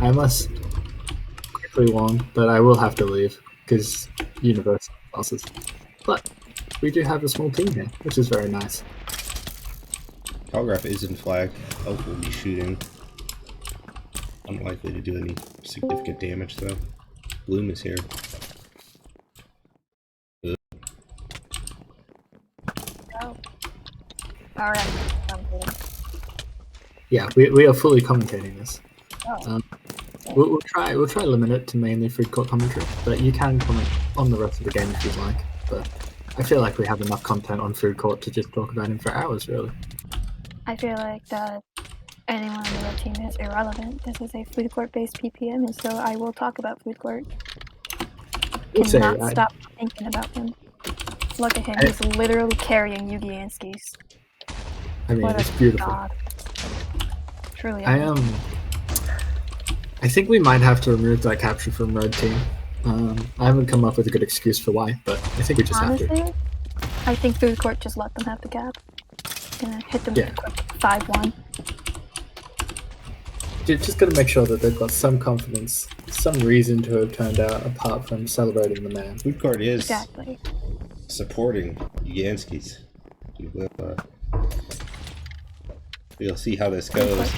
I must quickly warn that I will have to leave because university classes. But we do have a small team here, which is very nice. Telegraph isn't flagged. Elf will be shooting. Unlikely to do any significant damage though. Bloom is here. Oh. Alright. Yeah, we are fully commentating this. Oh. We'll try limit it to mainly Foodcourt commentary, but you can comment on the rest of the game if you'd like. But I feel like we have enough content on Foodcourt to just talk about him for hours, really. I feel like that anyone on the team is irrelevant. This is a Foodcourt-based PPM, and so I will talk about Foodcourt. Cannot stop thinking about him. Look at him; he's literally carrying Yugi Anskis. I mean, it's beautiful. God. Truly. I think we might have to remove that capture from Red Team. I haven't come up with a good excuse for why, but I think we just have to. I think Foodcourt just let them have the cap. Gonna hit them with a quick 5-1. Just gotta make sure that they've got some confidence, some reason to have turned out apart from celebrating the man. Foodcourt is supporting Yansky's. We'll see how this goes.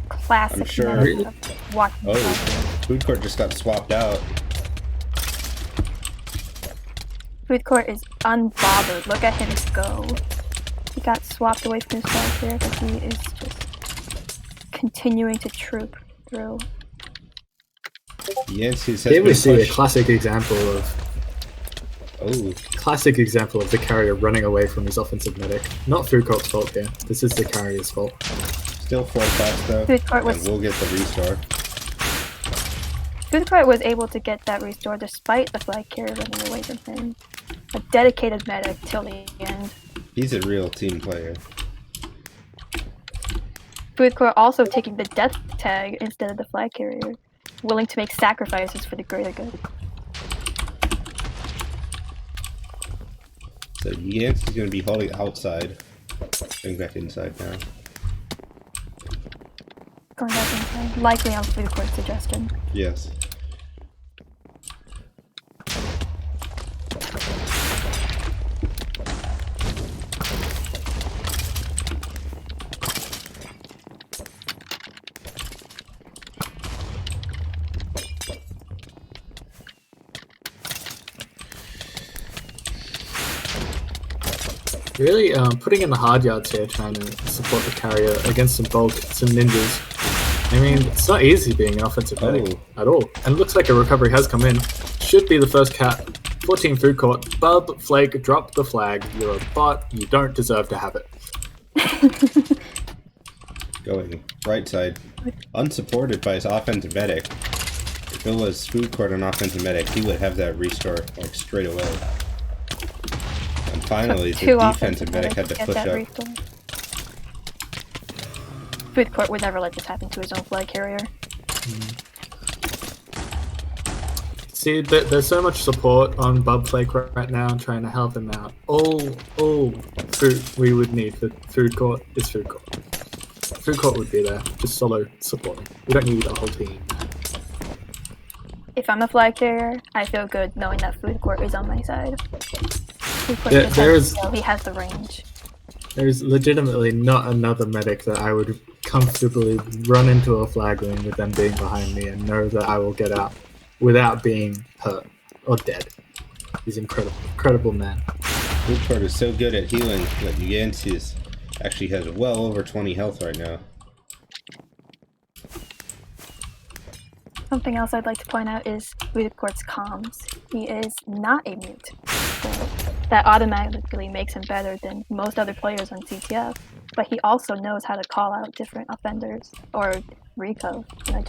Classic. I'm sure. Foodcourt just got swapped out. Foodcourt is unbothered. Look at him go. He got swapped away from his side here, but he is just continuing to troop through. Here we see a classic example of the carrier running away from his offensive medic. Not Foodcourt's fault here. This is the carrier's fault. Still 4 class though, and we'll get the restore. Foodcourt was able to get that restore despite the flag carrier running away from him. A dedicated medic till the end. He's a real team player. Foodcourt also taking the death tag instead of the flag carrier, willing to make sacrifices for the greater good. So Yancey's going to be holding outside. Going back inside now. Going back inside. Likely on Foodcourt's suggestion. Yes. Really putting in the hard yards here, trying to support the carrier against some bulk, some ninjas. I mean, it's not easy being an offensive medic at all. And it looks like a recovery has come in. Should be the first cap. 14 Foodcourt. Bub, Flake, drop the flag. You're a bot. You don't deserve to have it. Going right side. Unsupported by his offensive medic. If it was Foodcourt and offensive medic, he would have that restore like straight away. And finally, the defensive medic had to push up. Foodcourt would never let this happen to his own flag carrier. See, there's so much support on Bub Flake right now, trying to help him out. All food we would need for Foodcourt is Foodcourt. Foodcourt would be there, just solo supporting. We don't need a whole team. If I'm a flag carrier, I feel good knowing that Foodcourt is on my side. He has the range. There's legitimately not another medic that I would comfortably run into a flag ring with them being behind me and know that I will get out without being hurt or dead. He's incredible man. Foodcourt is so good at healing that Yancey actually has well over 20 health right now. Something else I'd like to point out is Foodcourt's comms. He is not a mute. So that automatically makes him better than most other players on CTF, but he also knows how to call out different offenders or reco. And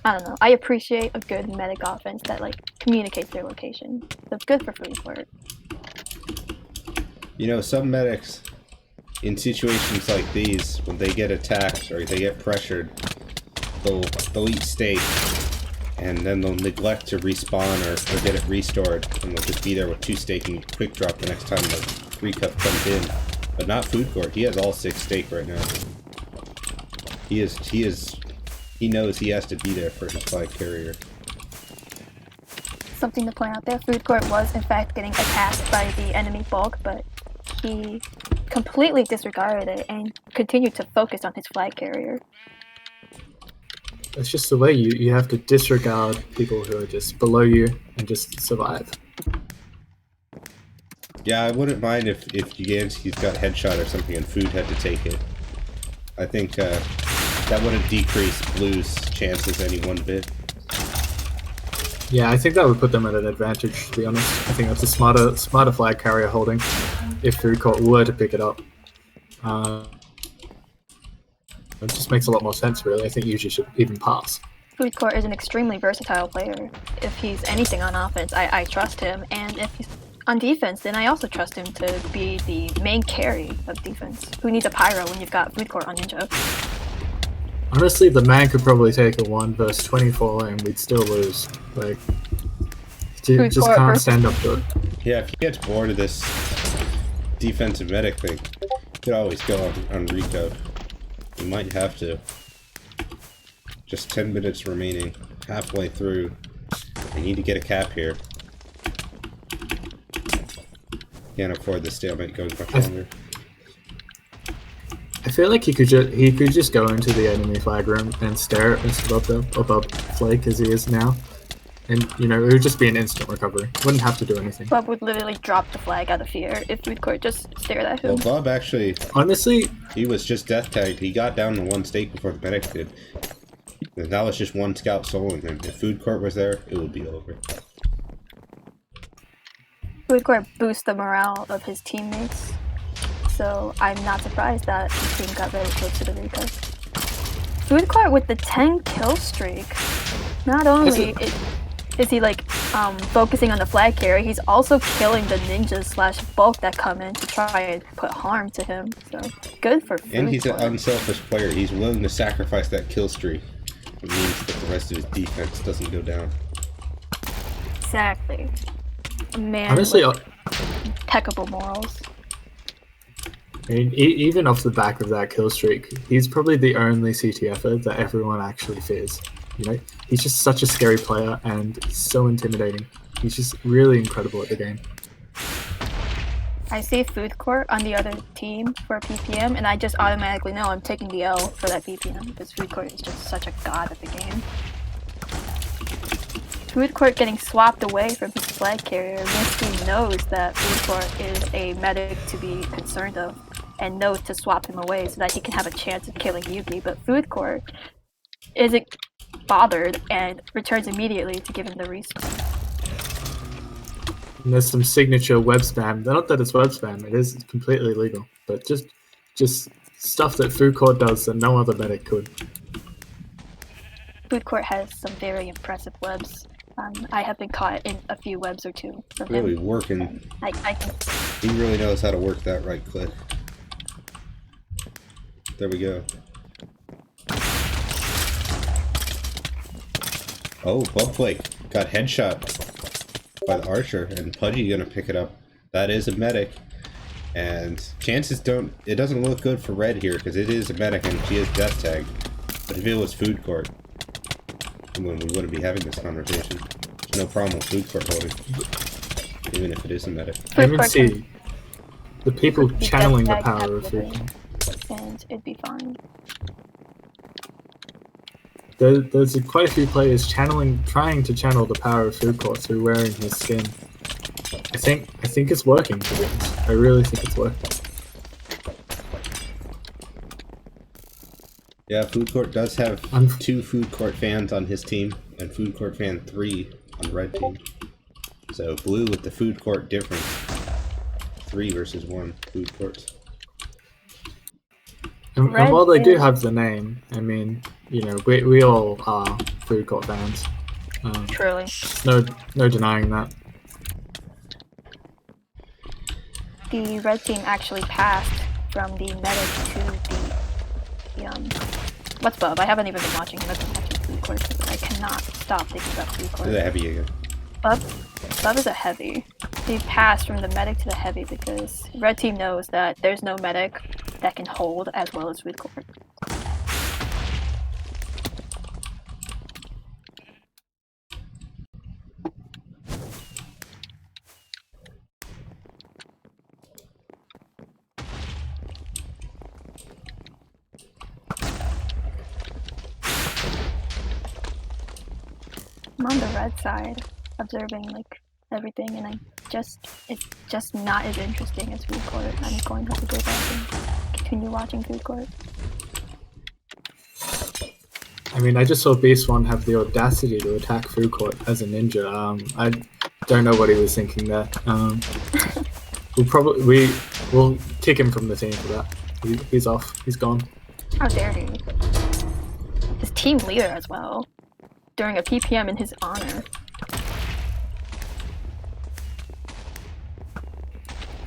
I don't know. I appreciate a good medic offense that communicates their location. So it's good for Foodcourt. You know, some medics in situations like these, when they get attacked or they get pressured, they'll eat steak. And then they'll neglect to respawn or get it restored, and they'll just be there with 2 steak and quick drop the next time the recup comes in. But not Foodcourt. He has all 6 steak right now. He is he knows he has to be there for his flag carrier. Something to point out there, Foodcourt was in fact getting attacked by the enemy bulk, but he completely disregarded it and continued to focus on his flag carrier. It's just the way you have to disregard people who are just below you and just survive. Yeah, I wouldn't mind if Uganski's got headshot or something and Food had to take it. I think that wouldn't decrease Blue's chances any one bit. Yeah, I think that would put them at an advantage, to be honest. I think that's a smarter flag carrier holding if Foodcourt were to pick it up. It just makes a lot more sense, really. I think usually should even pass. Foodcourt is an extremely versatile player. If he's anything on offense, I trust him, and if he's on defense, then I also trust him to be the main carry of defense. Who needs a pyro when you've got Foodcourt on Ninja? Honestly, the man could probably take a 1 versus 24 and we'd still lose. Like, he just can't stand up to it. Yeah, if he gets bored of this defensive medic thing, he could always go on Rico. You might have to. Just 10 minutes remaining, halfway through. They need to get a cap here. Can't afford the stalemate going much longer. I feel like he could just go into the enemy flag room and stare above Flake as he is now, and it would just be an instant recovery. Wouldn't have to do anything. Bob would literally drop the flag out of fear if Foodcourt just stared at him. Well, Bob actually, honestly, he was just death tagged. He got down to 1 stake before the medic did. And that was just 1 scout soloing him. If Foodcourt was there, it would be over. Foodcourt boosts the morale of his teammates. So I'm not surprised that his team got very close to the Rico. Foodcourt with the 10 kill streak. Not only is he focusing on the flag carrier, he's also killing the ninjas / bulk that come in to try and put harm to him. So good for Foodcourt. And he's an unselfish player. He's willing to sacrifice that kill streak. It means that the rest of his defense doesn't go down. Exactly. A man honestly, with impeccable morals. I mean, even off the back of that kill streak, he's probably the only CTFer that everyone actually fears. He's just such a scary player and so intimidating. He's just really incredible at the game. I see Foodcourt on the other team for PPM, and I just automatically know I'm taking the L for that PPM because Foodcourt is just such a god at the game. Foodcourt getting swapped away from his flag carrier. Minsky knows that Foodcourt is a medic to be concerned of and knows to swap him away so that he can have a chance of killing Yugi, but Foodcourt isn't bothered and returns immediately to give him the respawn. And there's some signature web spam. Not that it's web spam, it is completely legal, but just stuff that Foodcourt does that no other medic could. Foodcourt has some very impressive webs. I have been caught in a few webs or two from really him. Working. I can. He really knows how to work that right click. There we go. Oh, Bubflake got headshot by the archer, and Pudgy gonna pick it up. That is a medic, and chances it doesn't look good for Red here because it is a medic and she is death tagged. But if it was Foodcourt, we wouldn't be having this conversation. There's no problem with Foodcourt holding, even if it is a medic. I even see the people channeling the power of Foodcourt. And it'd be fine. There's quite a few players trying to channel the power of Foodcourt through wearing his skin. I think it's working, to be honest. I really think it's working. Yeah, Foodcourt does have 2 Foodcourt fans on his team, and Foodcourt fan 3 on Red team. So Blue with the Foodcourt difference. 3 versus 1 Foodcourts. And while they do have the name, I mean, we all are Foodcourt fans. Truly. No denying that. The red team actually passed from the medic to the what's Bub? I haven't even been watching him. I've been watching Foodcourt because I cannot stop thinking about Foodcourt. The heavy again. Bub is a heavy. He passed from the medic to the heavy because red team knows that there's no medic that can hold as well as Foodcourt. I'm on the red side, observing like everything, and it's just not as interesting as Foodcourt. I'm going to have to go back and continue watching Foodcourt. I mean, I just saw Beast One have the audacity to attack Foodcourt as a ninja. I don't know what he was thinking there. We'll kick him from the team for that. He's off. He's gone. How dare he? His team leader as well, during a PPM in his honor.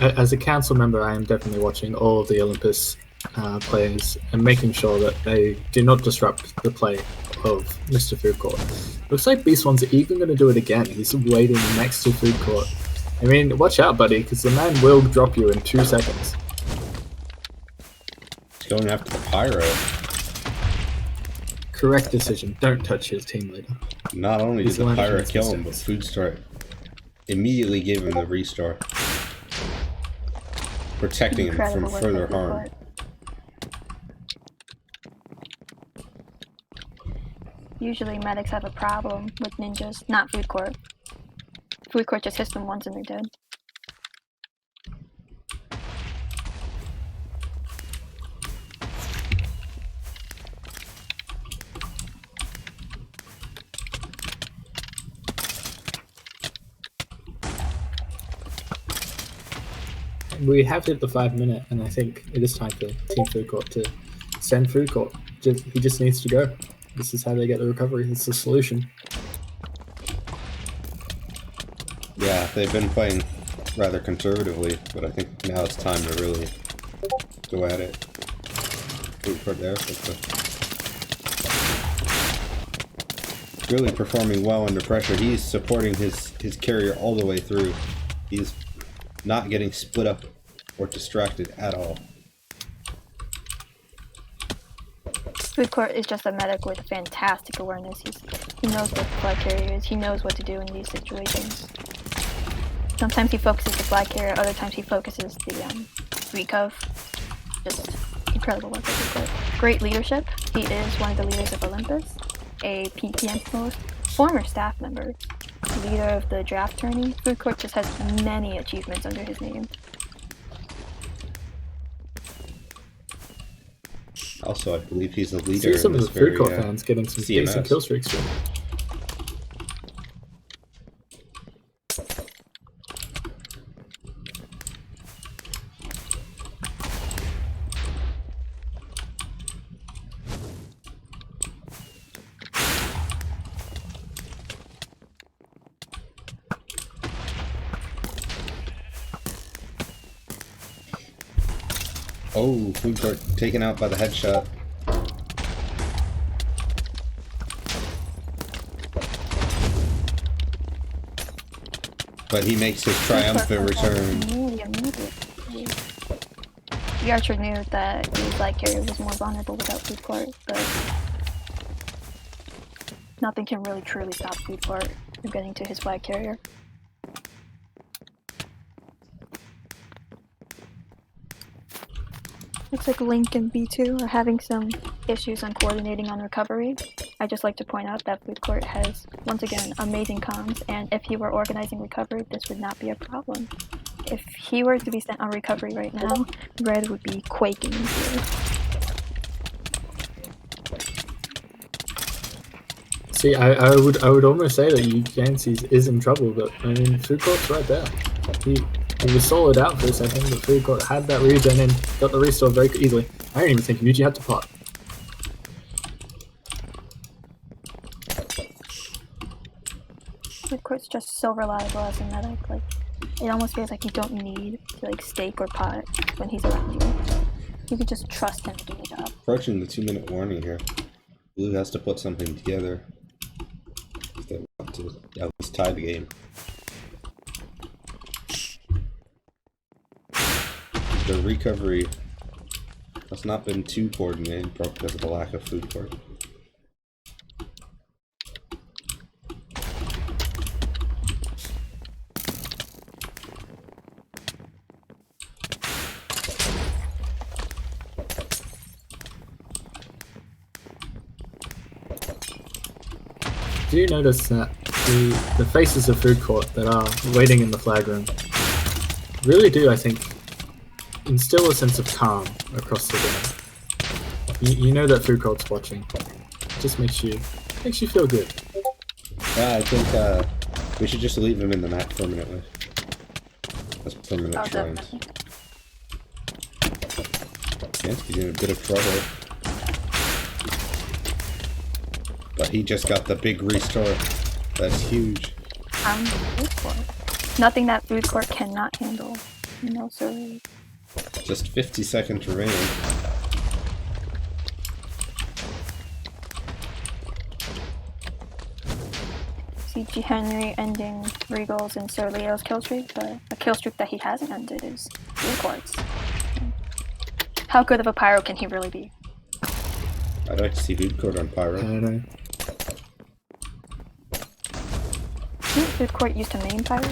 As a council member, I am definitely watching all of the Olympus players and making sure that they do not disrupt the play of Mr. Foodcourt. Looks like Beast One's even going to do it again. He's waiting next to Foodcourt. I mean, watch out, buddy, because the man will drop you in 2 seconds. He's going after the pyro. Correct decision. Don't touch his team leader. Not only did the pyro kill him, but Foodcourt immediately gave him the restore, protecting him from further harm. Usually medics have a problem with ninjas, not Foodcourt. Foodcourt just hits them once and they're dead. We have hit the 5-minute, and I think it is time for Team Foodcourt to send Foodcourt. He just needs to go. This is how they get the recovery. It's the solution. Yeah, they've been playing rather conservatively, but I think now it's time to really go at it. Foodcourt there. Really performing well under pressure. He's supporting his carrier all the way through. He's not getting split up or distracted at all. Foodcourt is just a medic with fantastic awareness. He knows what the flag carrier is. He knows what to do in these situations. Sometimes he focuses the flag carrier, other times he focuses the recov. Just incredible work by Foodcourt. Great leadership. He is one of the leaders of Olympus, a PPM host, former staff member, leader of the draft tourney. Foodcourt just has many achievements under his name. Also, I believe he's a leader. See some of the very, Foodcourt fans getting some decent kill streaks here. Oh, Foodcourt taken out by the headshot. But he makes his triumphant return. The archer knew that the flag carrier was more vulnerable without Foodcourt, but nothing can really truly stop Foodcourt from getting to his flag carrier. Looks like Link and B2 are having some issues on coordinating on recovery. I'd just like to point out that Foodcourt has, once again, amazing comms, and if he were organizing recovery, this would not be a problem. If he were to be sent on recovery right now, Red would be quaking in fear. See, I would almost say that Yancey's is in trouble, but I mean, Foodcourt's right there. He was solid out for a second, but Foodcourt had that regen in, got the restore very easily. I don't even think Yuji had to pot. Foodcourt's just so reliable as a medic, like, it almost feels like you don't need to like stake or pot when he's around you. You can just trust him to do the job. Approaching the 2-minute warning here. Blue has to put something together if they want to at least tie the game. The recovery has not been too coordinated because of the lack of Foodcourt. Do you notice that the faces of Food Court that are waiting in the flag room really do, I think, instill a sense of calm across the game. You know that Food Court's watching. It just makes you feel good. Yeah, I think we should just leave him in the map permanently. That's permanent shrines. Yes, he's in a bit of trouble. But he just got the big restore. That's huge. Food Court. Nothing that Food Court cannot handle. No, sorry. Just 50 seconds remaining. CG Henry ending Regal's and Sir Leo's kill streak, but a kill streak that he hasn't ended is Food Court's. How good of a pyro can he really be? I'd like to see Food Court on pyro. I don't know. Isn't Food Court used to main pyro?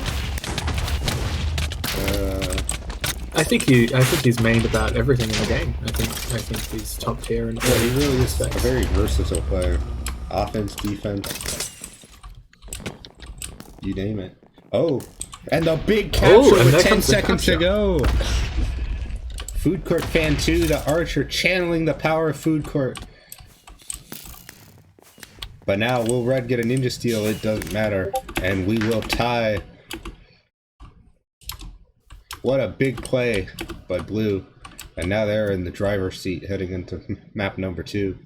I think he's mained about everything in the game. I think he's top tier and yeah, he really is a very versatile player. Offense, defense, you name it. Oh, and the big capture with 10 seconds to go. Food Court fan 2, the Archer, channeling the power of Food Court. But now, will Red get a ninja steal? It doesn't matter, and we will tie. What a big play by Blue. And now they're in the driver's seat heading into map number 2.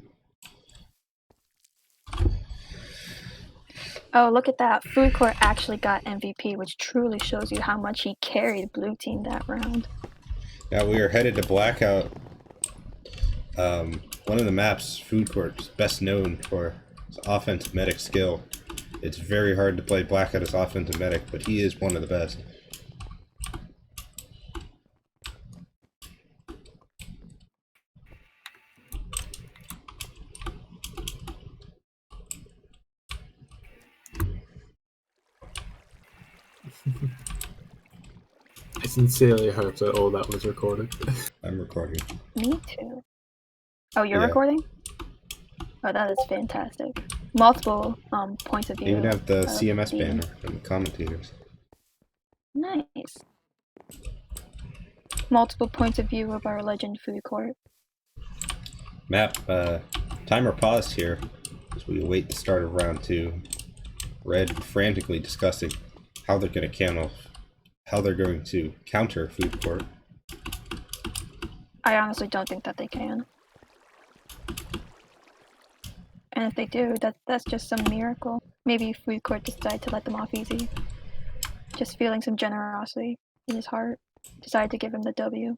Oh, look at that. Food Court actually got MVP, which truly shows you how much he carried Blue Team that round. Now we are headed to Blackout. One of the maps Food Court is best known for his offensive medic skill. It's very hard to play Blackout as offensive medic, but he is one of the best. I sincerely hope that all that was recorded. I'm recording. Me too. Oh, you're recording? Oh, that is fantastic. Multiple points of view. You even have the CMS banner and the commentators. Nice. Multiple points of view of our legend Food Court. Map, timer paused here as we await the start of round 2. Red frantically discussing how they're going to counter Food Court. I honestly don't think that they can. And if they do, that's just some miracle. Maybe Food Court decide to let them off easy. Just feeling some generosity in his heart. Decided to give him the W.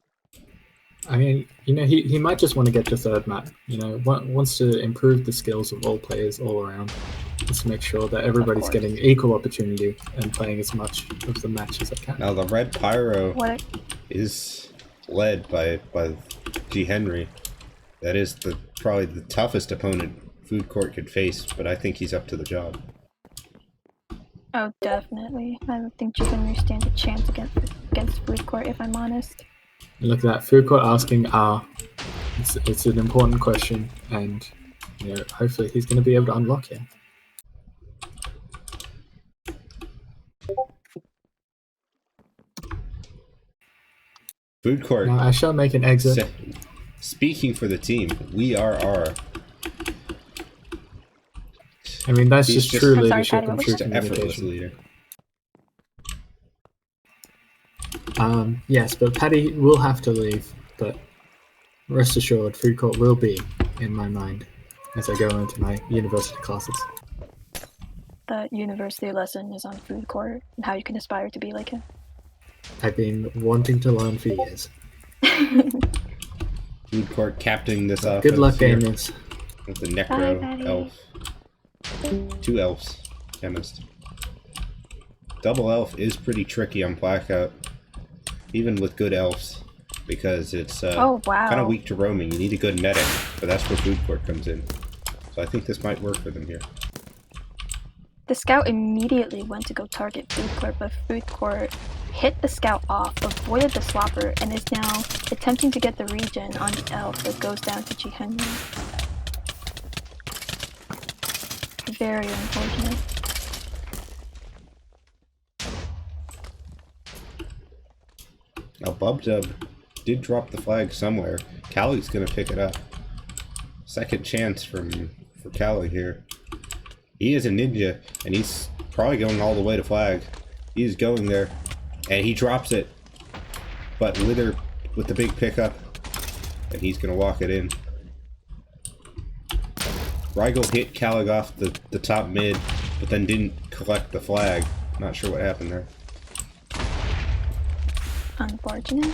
I mean, you know, he might just want to get to third map. You know, wants to improve the skills of all players all around. Just to make sure that everybody's getting equal opportunity and playing as much of the match as they can. Now the Red Pyro is led by G. Henry. That is probably the toughest opponent Food Court could face, but I think he's up to the job. Oh, definitely. I don't think G. Henry stands a chance against Food Court, if I'm honest. Look at that, Food Court asking it's an important question, and you know, hopefully he's going to be able to unlock it. Food Court. Now I shall make an exit. Speaking for the team, we are R. I mean, that's just true leadership and true Effortless communication. leader. Yes, but Paddy will have to leave, but rest assured, Food Court will be in my mind as I go into my university classes. The university lesson is on Food Court and how you can aspire to be like him. I've been wanting to learn for years. Food Court captaining this offense. Good luck, gamers. With the Necro Elf. 2 elves. Chemist. Double elf is pretty tricky on Blackout. Even with good elves. Because it's kind of weak to roaming. You need a good medic. But that's where Food Court comes in. So I think this might work for them here. The scout immediately went to go target Food Court, but Food Court hit the scout off, avoided the swapper, and is now attempting to get the regen on the elf that goes down to G. Henry. Very unfortunate. Bubdub did drop the flag somewhere. Callie's gonna pick it up. Second chance for Callie here. He is a ninja, and he's probably going all the way to flag. He's going there, and he drops it. But Litter with the big pickup, and he's gonna walk it in. Rigel hit Callie off the top mid, but then didn't collect the flag. Not sure what happened there. Unfortunate.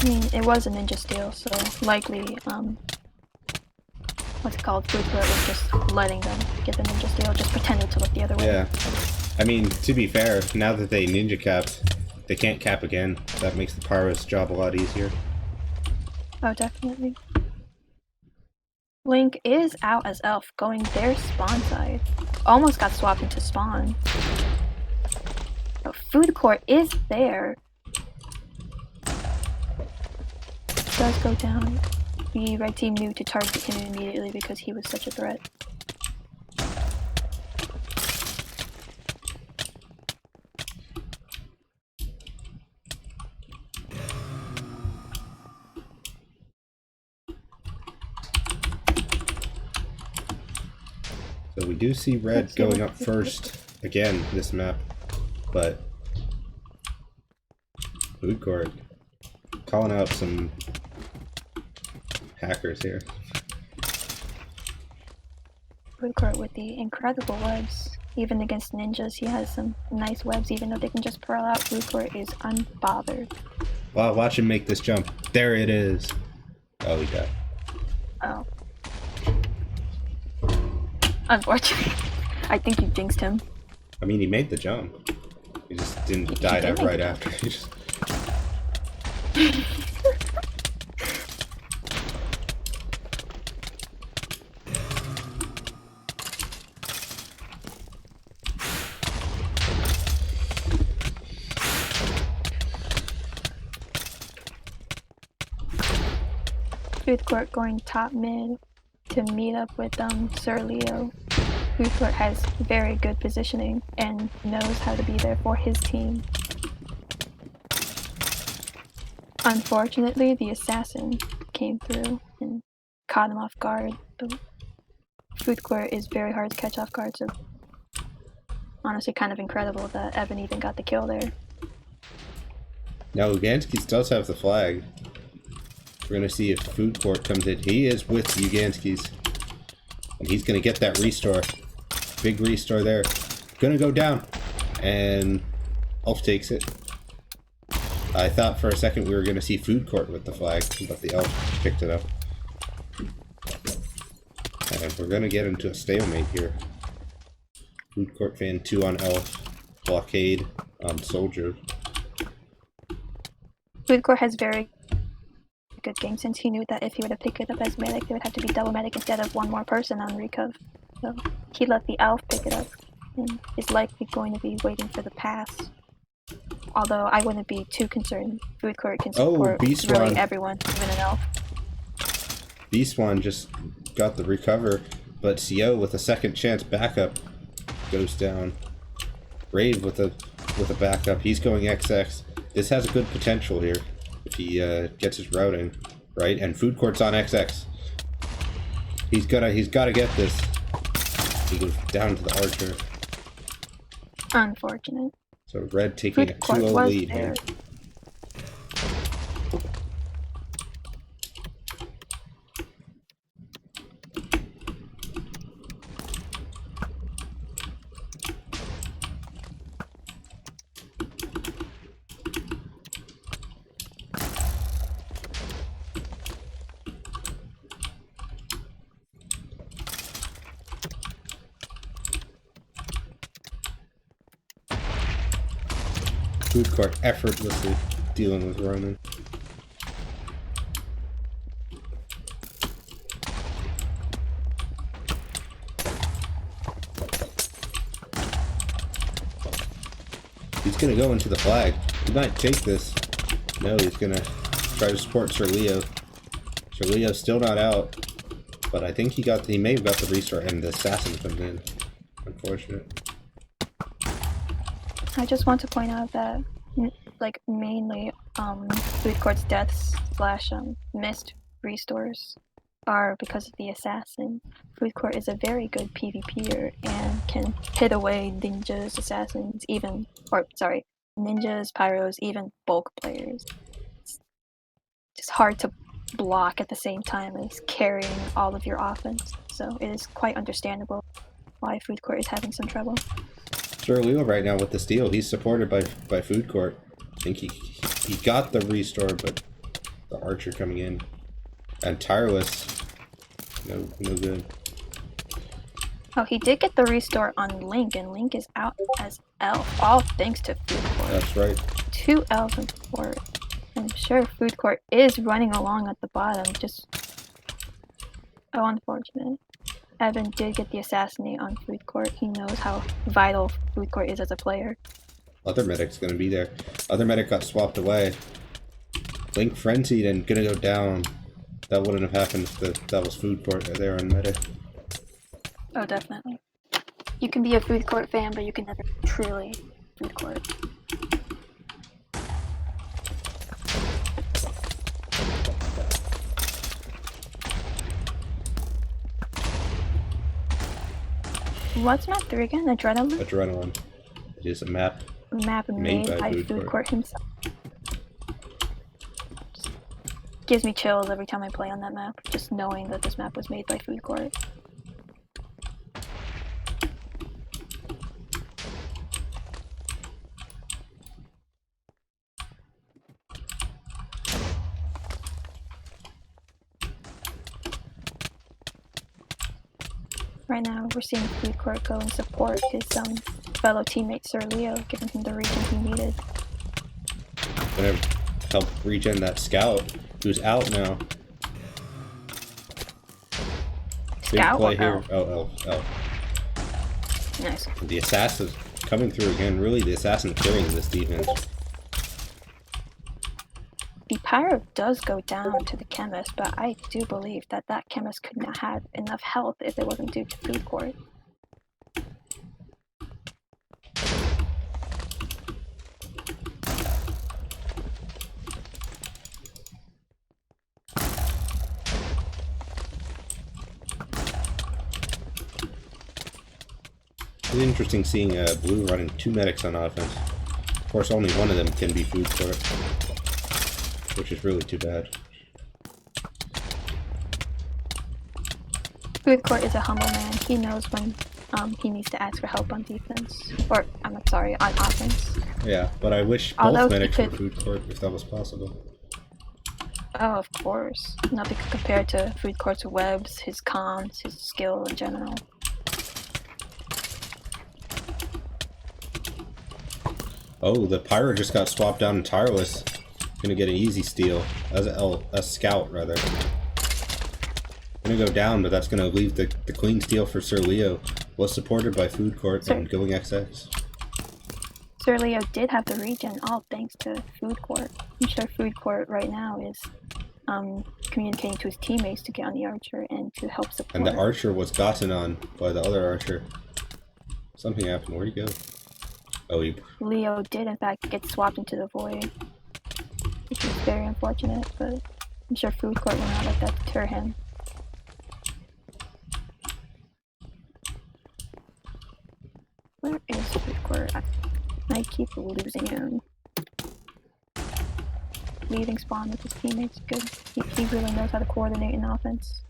I mean, it was a ninja steal, so likely, what's it called? Foodcourt was just letting them get the ninja steal, just pretending to look the other way. Yeah. I mean, to be fair, now that they ninja capped, they can't cap again. That makes the Pyro's job a lot easier. Oh, definitely. Link is out as Elf, going their spawn side. Almost got swapped into spawn. But Foodcourt is there. Does go down. The red team knew to target him immediately because he was such a threat. So we do see red going up first again this map, but Foodcourt calling out some hackers here. Foodcourt with the incredible webs. Even against ninjas, he has some nice webs, even though they can just pearl out. Foodcourt is unbothered. Wow, watch him make this jump. There it is. Oh, he got it. Oh. Unfortunately. I think you jinxed him. I mean, he made the jump. He just didn't die out right after. He just... Foodcourt going top mid to meet up with Sir Leo. Foodcourt has very good positioning and knows how to be there for his team. Unfortunately, the assassin came through and caught him off guard. But Foodcourt is very hard to catch off guard, so honestly kind of incredible that Evan even got the kill there. Now Uganskis does have the flag. We're gonna see if Foodcourt comes in. He is with Uganskis. And he's gonna get that restore. Big restore there. Gonna go down. And Elf takes it. I thought for a second we were gonna see Foodcourt with the flag, but the Elf picked it up. And we're gonna get into a stalemate here. Foodcourt fan 2 on Elf. Blockade on Soldier. Foodcourt has very good game since he knew that if he were to pick it up as medic, there would have to be double medic instead of one more person on recov. So he let the Elf pick it up and is likely going to be waiting for the pass. Although I wouldn't be too concerned. Foodcourt can support really everyone, even an Elf. B-Swan just got the recover, but CO with a second chance backup goes down. Rave with a backup. He's going XX. This has a good potential here if he gets his routing right. And Foodcourt's on XX. He's gotta get this. He goes down to the archer. Unfortunate. So red taking a 2-0 lead here. Foodcourt effortlessly dealing with Ronan. He's gonna go into the flag. He might take this. No, he's gonna try to support Sir Leo. Sir Leo's still not out, but I think he may have got the restore, and the assassin comes in. Unfortunate. I just want to point out that, like, mainly Foodcourt's deaths slash missed restores are because of the assassin. Foodcourt is a very good PvPer and can hit away ninjas, assassins, ninjas, pyros, even bulk players. It's just hard to block at the same time as carrying all of your offense, so it is quite understandable why Foodcourt is having some trouble. Leo right now with the steal, he's supported by Foodcourt. I think he got the restore, but the archer coming in. And Tireless, no good. Oh, he did get the restore on Link, and Link is out as elf, all thanks to Foodcourt. That's right. 2 elves in support. I'm sure Foodcourt is running along at the bottom, just... Oh, unfortunate. Evan did get the assassinate on Foodcourt. He knows how vital Foodcourt is as a player. Other medic's gonna be there. Other medic got swapped away. Link frenzied and gonna go down. That wouldn't have happened if that was Foodcourt there on medic. Oh, definitely. You can be a Foodcourt fan, but you can never truly Foodcourt. What's map 3 again? Adrenaline? Adrenaline. It is a map Made by Foodcourt himself. Just gives me chills every time I play on that map, just knowing that this map was made by Foodcourt. Right now, we're seeing Foodcourt go and support his fellow teammate Sir Leo, giving him the regen he needed. Gonna help regen that scout, who's out now. Scout Big play or here. elf? Oh. Nice. The assassin coming through again. Really, the assassin carrying this defense. The pyro does go down to the chemist, but I do believe that that chemist could not have enough health if it wasn't due to Foodcourt. It's interesting seeing Blue running 2 medics on offense. Of course, only one of them can be Foodcourt, which is really too bad. Foodcourt is a humble man. He knows when he needs to ask for help on defense. Or, I'm sorry, on offense. Yeah, but I wish both medics were Foodcourt if that was possible. Oh, of course. Nothing could compare to Foodcourt's webs, his comms, his skill in general. Oh, the Pyro just got swapped down and Tireless. Gonna get an easy steal. As a scout, rather. Gonna go down, but that's gonna leave the clean steal for Sir Leo. Was supported by Foodcourt and going XX. Sir Leo did have the regen, all thanks to Foodcourt. I'm sure Foodcourt right now is communicating to his teammates to get on the archer and to help support. And the archer was gotten on by the other archer. Something happened. Where'd he go? Oh, Leo did in fact get swapped into the void, which is very unfortunate, but I'm sure Foodcourt will not let that deter him. Where is Foodcourt? I keep losing him. Leaving spawn with his teammates, good. He really knows how to coordinate in offense.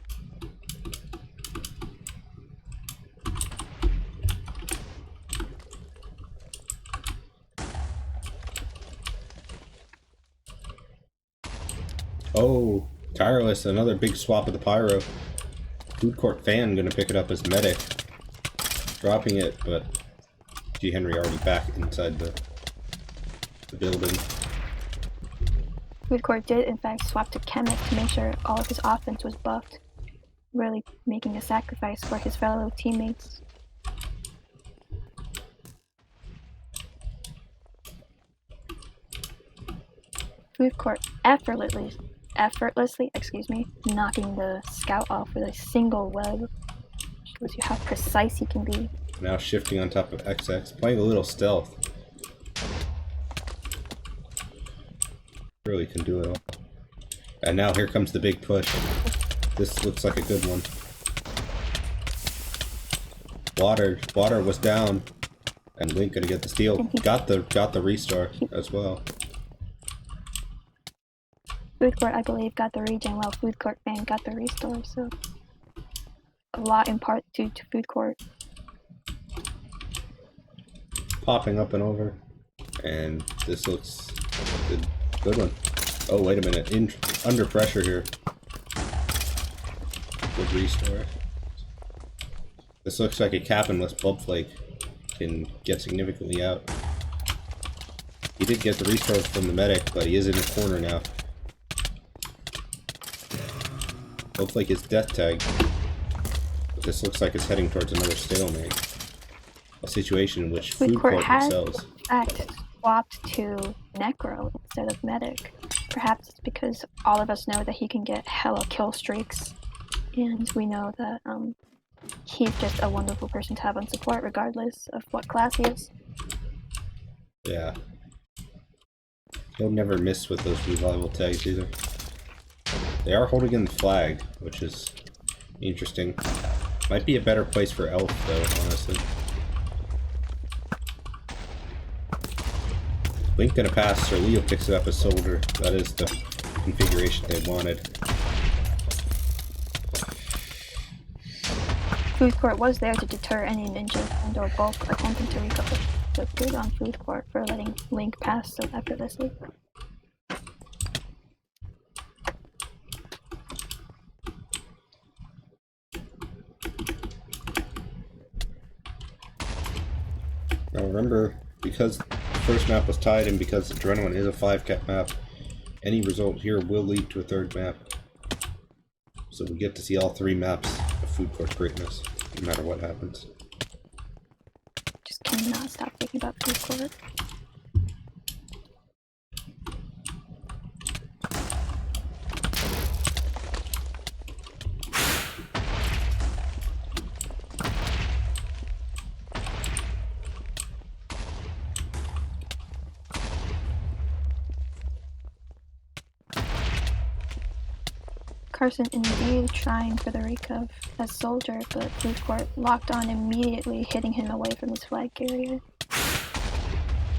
Oh, Tireless, another big swap of the Pyro. Foodcourt fan gonna pick it up as medic. Dropping it, but G. Henry already back inside the building. Foodcourt did in fact swap to Chemist to make sure all of his offense was buffed, really making a sacrifice for his fellow teammates. Foodcourt effortlessly, knocking the scout off with a single web. Shows you how precise he can be. Now shifting on top of XX, playing a little stealth. literally can do it all. And now here comes the big push. This looks like a good one. Water was down, and Link gonna get the steal. Got the restore as well. Foodcourt, I believe, got the regen while Foodcourt fan got the restore, so a lot in part due to Foodcourt. Popping up and over, and this looks good one. Oh, wait a minute, under pressure here. Good restore. This looks like a cap-and-less Bub Flake can get significantly out. He did get the restore from the medic, but he is in the corner now. Bub Flake is death tagged. But this looks like it's heading towards another stalemate. A situation in which Foodcourt themselves. In fact, swapped to Necro instead of Medic. Perhaps it's because all of us know that he can get hella kill streaks, and we know that he's just a wonderful person to have on support regardless of what class he is. Yeah. He'll never miss with those revival tags either. They are holding in the flag, which is interesting. Might be a better place for Elf though, honestly. Link gonna pass, so Leo picks it up as Soldier. That is the configuration they wanted. Foodcourt was there to deter any ninjas and or bulk attempting to recover, so good on Foodcourt for letting Link pass so effortlessly. Now remember, because the first map was tied and because Adrenaline is a 5-cap map, any result here will lead to a third map. So we get to see all 3 maps of Foodcourt greatness, no matter what happens. Just cannot stop thinking about Foodcourt. Carson indeed trying for the recov as Soldier, but Foodcourt locked on immediately, hitting him away from his flag carrier.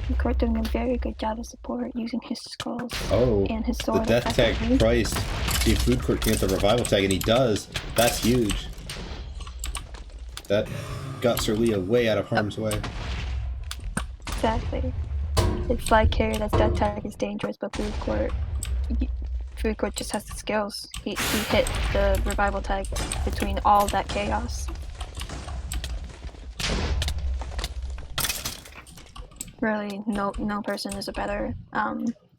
Foodcourt doing a very good job of support, using his skulls and his sword. The death tag priced. See if Foodcourt can get the revival tag, and he does. That's huge. That got Sir Leo way out of harm's way. Exactly. His flag carrier that's death tag is dangerous, but Foodcourt just has the skills. He hit the revival tag between all that chaos. Really, no person is a better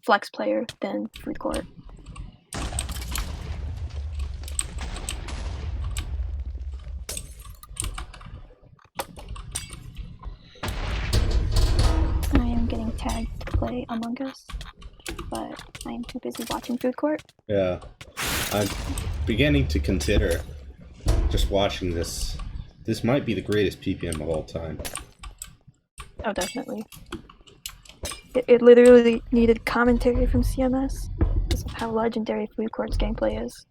flex player than Foodcourt. I am getting tagged to play Among Us, but I am too busy watching Foodcourt. Yeah, I'm beginning to consider just watching this. This might be the greatest PPM of all time. Oh, definitely. It literally needed commentary from CMS because of how legendary Foodcourt's gameplay is.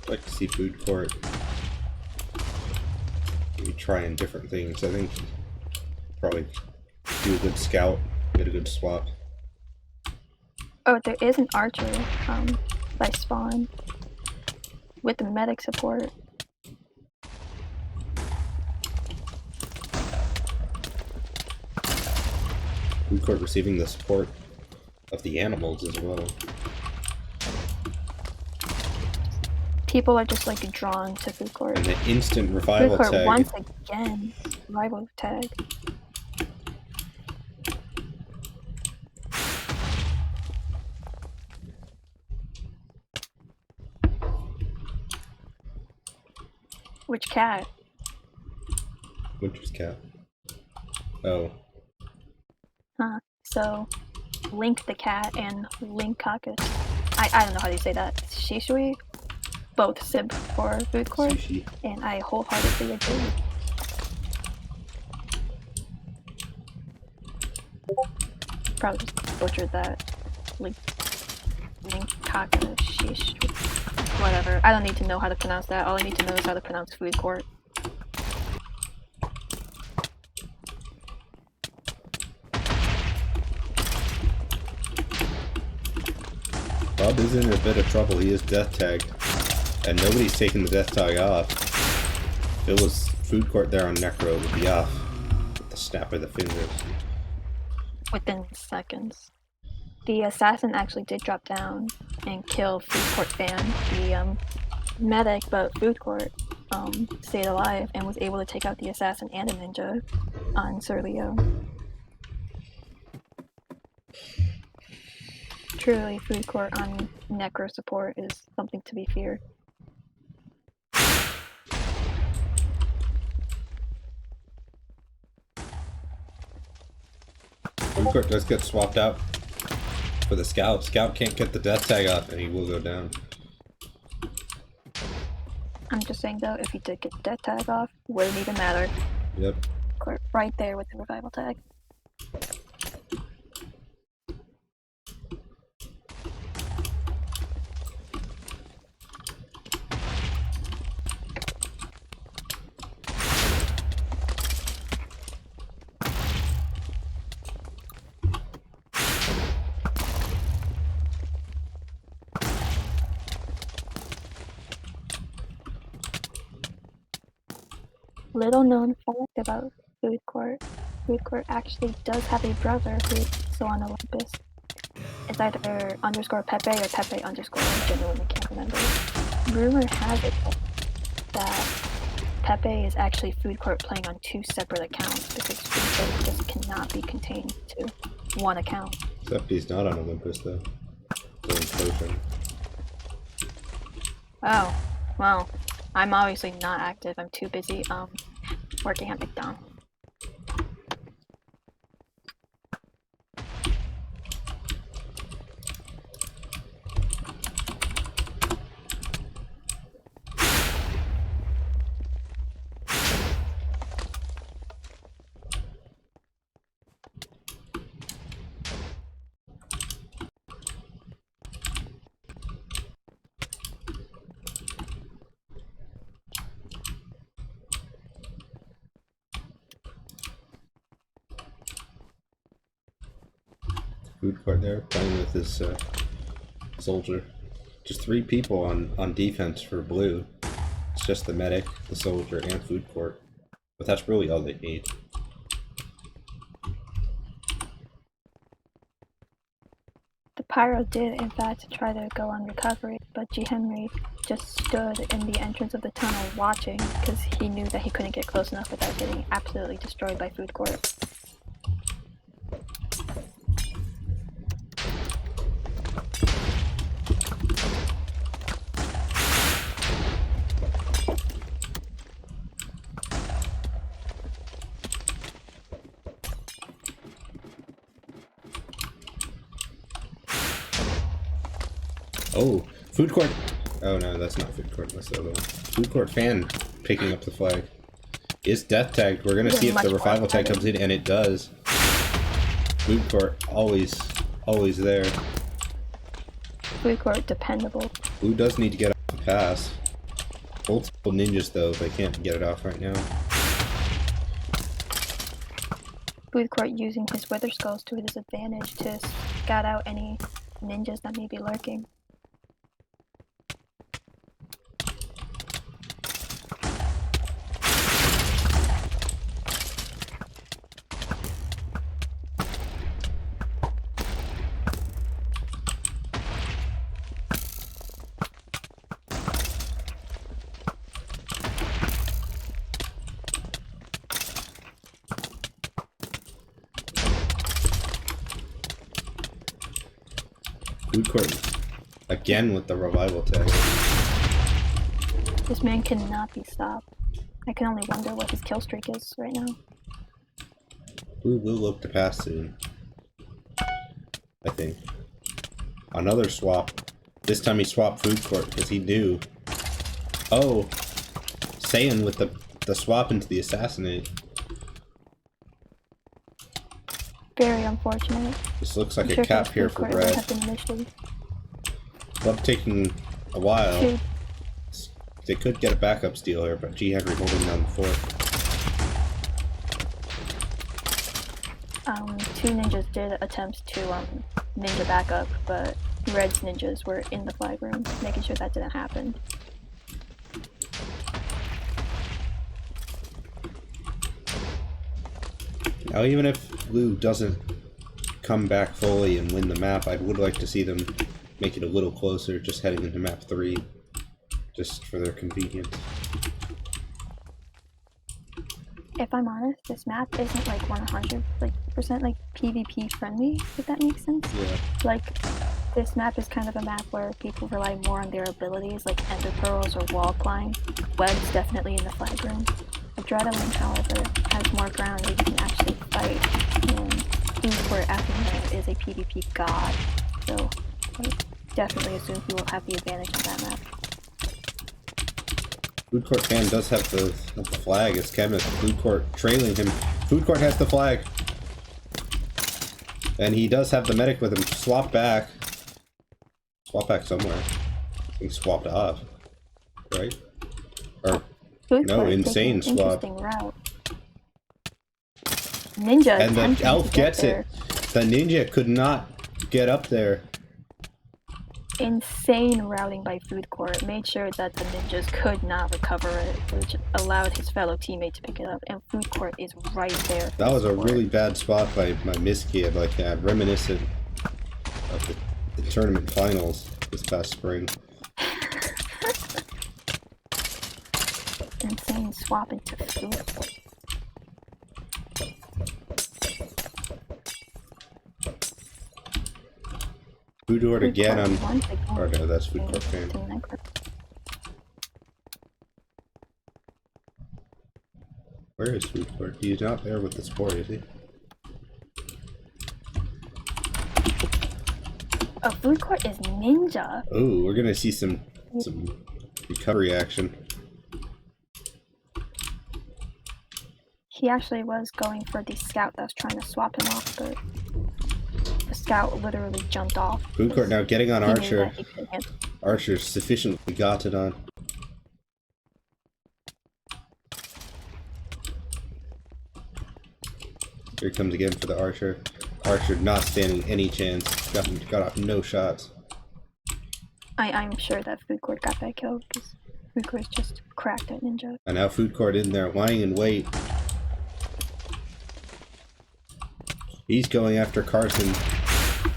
I'd like to see Foodcourt maybe trying different things. I think probably do a good scout, get a good swap. Oh, there is an archer by spawn with the medic support. Foodcourt receiving the support of the animals as well. People are just like drawn to Foodcourt. And the instant revival Foodcourt tag. once again, revival tag. Which cat? Winter's cat. Oh. Huh. So, Link the cat and Link Caucus. I don't know how you say that. Shishui, both simp for Foodcourt, Sushi. and I wholeheartedly agree. Probably just butchered that. Like, Linkaka Shishui. Whatever. I don't need to know how to pronounce that. All I need to know is how to pronounce Foodcourt. Bob is in a bit of trouble. He is death tagged, and nobody's taking the death tag off. If it was Foodcourt there on Necro, it would be off with the snap of the fingers. Within seconds. The assassin actually did drop down and kill Foodcourt fan, the medic, but Foodcourt stayed alive and was able to take out the assassin and a ninja on Sir Leo. Truly, Foodcourt on Necro support is something to be feared. Foodcourt does get swapped out for the Scout. Scout can't get the death tag off, and he will go down. I'm just saying though, if he did get the death tag off, wouldn't even matter. Yep. Court right there with the revival tag. Little known fact about Foodcourt. Foodcourt actually does have a brother who's still on Olympus. It's either underscore Pepe or Pepe underscore. I genuinely can't remember. Rumor has it that Pepe is actually Foodcourt playing on 2 separate accounts because Foodcourt just cannot be contained to one account. Except he's not on Olympus though. Still in Potion. Oh, well, I'm obviously not active. I'm too busy working at McDonald's. Foodcourt there playing with his soldier. Just 3 people on defense for blue. It's just the medic, the soldier, and Foodcourt. But that's really all they need. The Pyro did, in fact, try to go on recovery, but G. Henry just stood in the entrance of the tunnel watching because he knew that he couldn't get close enough without getting absolutely destroyed by Foodcourt. Oh, Foodcourt. Oh no, that's not Foodcourt. That's the other one. Foodcourt fan picking up the flag. Is death tagged. We're gonna see if the revival tag comes in, and it does. Foodcourt always there. Foodcourt dependable. Blue does need to get off the pass. Multiple ninjas though, they can't get it off right now. Foodcourt using his Wither Skulls to his advantage to scout out any ninjas that may be lurking. Foodcourt again with the revival tag. This man cannot be stopped. I can only wonder what his kill streak is right now. Blue will look to pass soon. I think. Another swap This time he swapped Foodcourt because he knew. Oh, Saiyan with the swap into the assassinate. Very unfortunate. This looks like a cap here for red. Love taking a while. Shoot. They could get a backup steal here, but G Henry holding down the fort. Two ninjas did attempt to ninja backup, but Red's ninjas were in the flag room, making sure that didn't happen. Now, even if Blue doesn't come back fully and win the map, I would like to see them make it a little closer, just heading into map 3, just for their convenience. If I'm honest, this map isn't like 100% like PvP friendly, if that makes sense. Yeah. Like, this map is kind of a map where people rely more on their abilities, like ender pearls or wall climb. Web's definitely in the flag room. Adrenaline, however, has more ground where you can actually fight, and Foodcourt after is a PvP god, so I definitely assume he will have the advantage of that map. Foodcourt fan does have the flag. It's Kevin. Foodcourt trailing him. Foodcourt has the flag. And he does have the medic with him. Swap back. Swap back somewhere. I think swapped off. Right? Or, Foodcourt no, insane swap. Interesting route. Ninja and the elf gets it. The ninja could not get up there. Insane routing by Foodcourt made sure that the ninjas could not recover it, which allowed his fellow teammate to pick it up, and Foodcourt is right there. That was a really bad spot by my miskid, like that, reminiscent of the tournament finals this past spring. Insane swap into Foodcourt. Foodcourt again on... Oh no, that's Foodcourt fan. Where is Foodcourt? He's not there with the sport, is he? Oh, Foodcourt is ninja. Oh, we're gonna see some recovery action. He actually was going for the scout that was trying to swap him off, but the scout literally jumped off. Foodcourt now getting on Archer. Archer's sufficiently got it on. Here he comes again for the Archer. Archer not standing any chance. Got off no shots. I'm sure that Foodcourt got that kill because Foodcourt's just cracked at ninja. And now Foodcourt in there, lying in wait. He's going after Carson.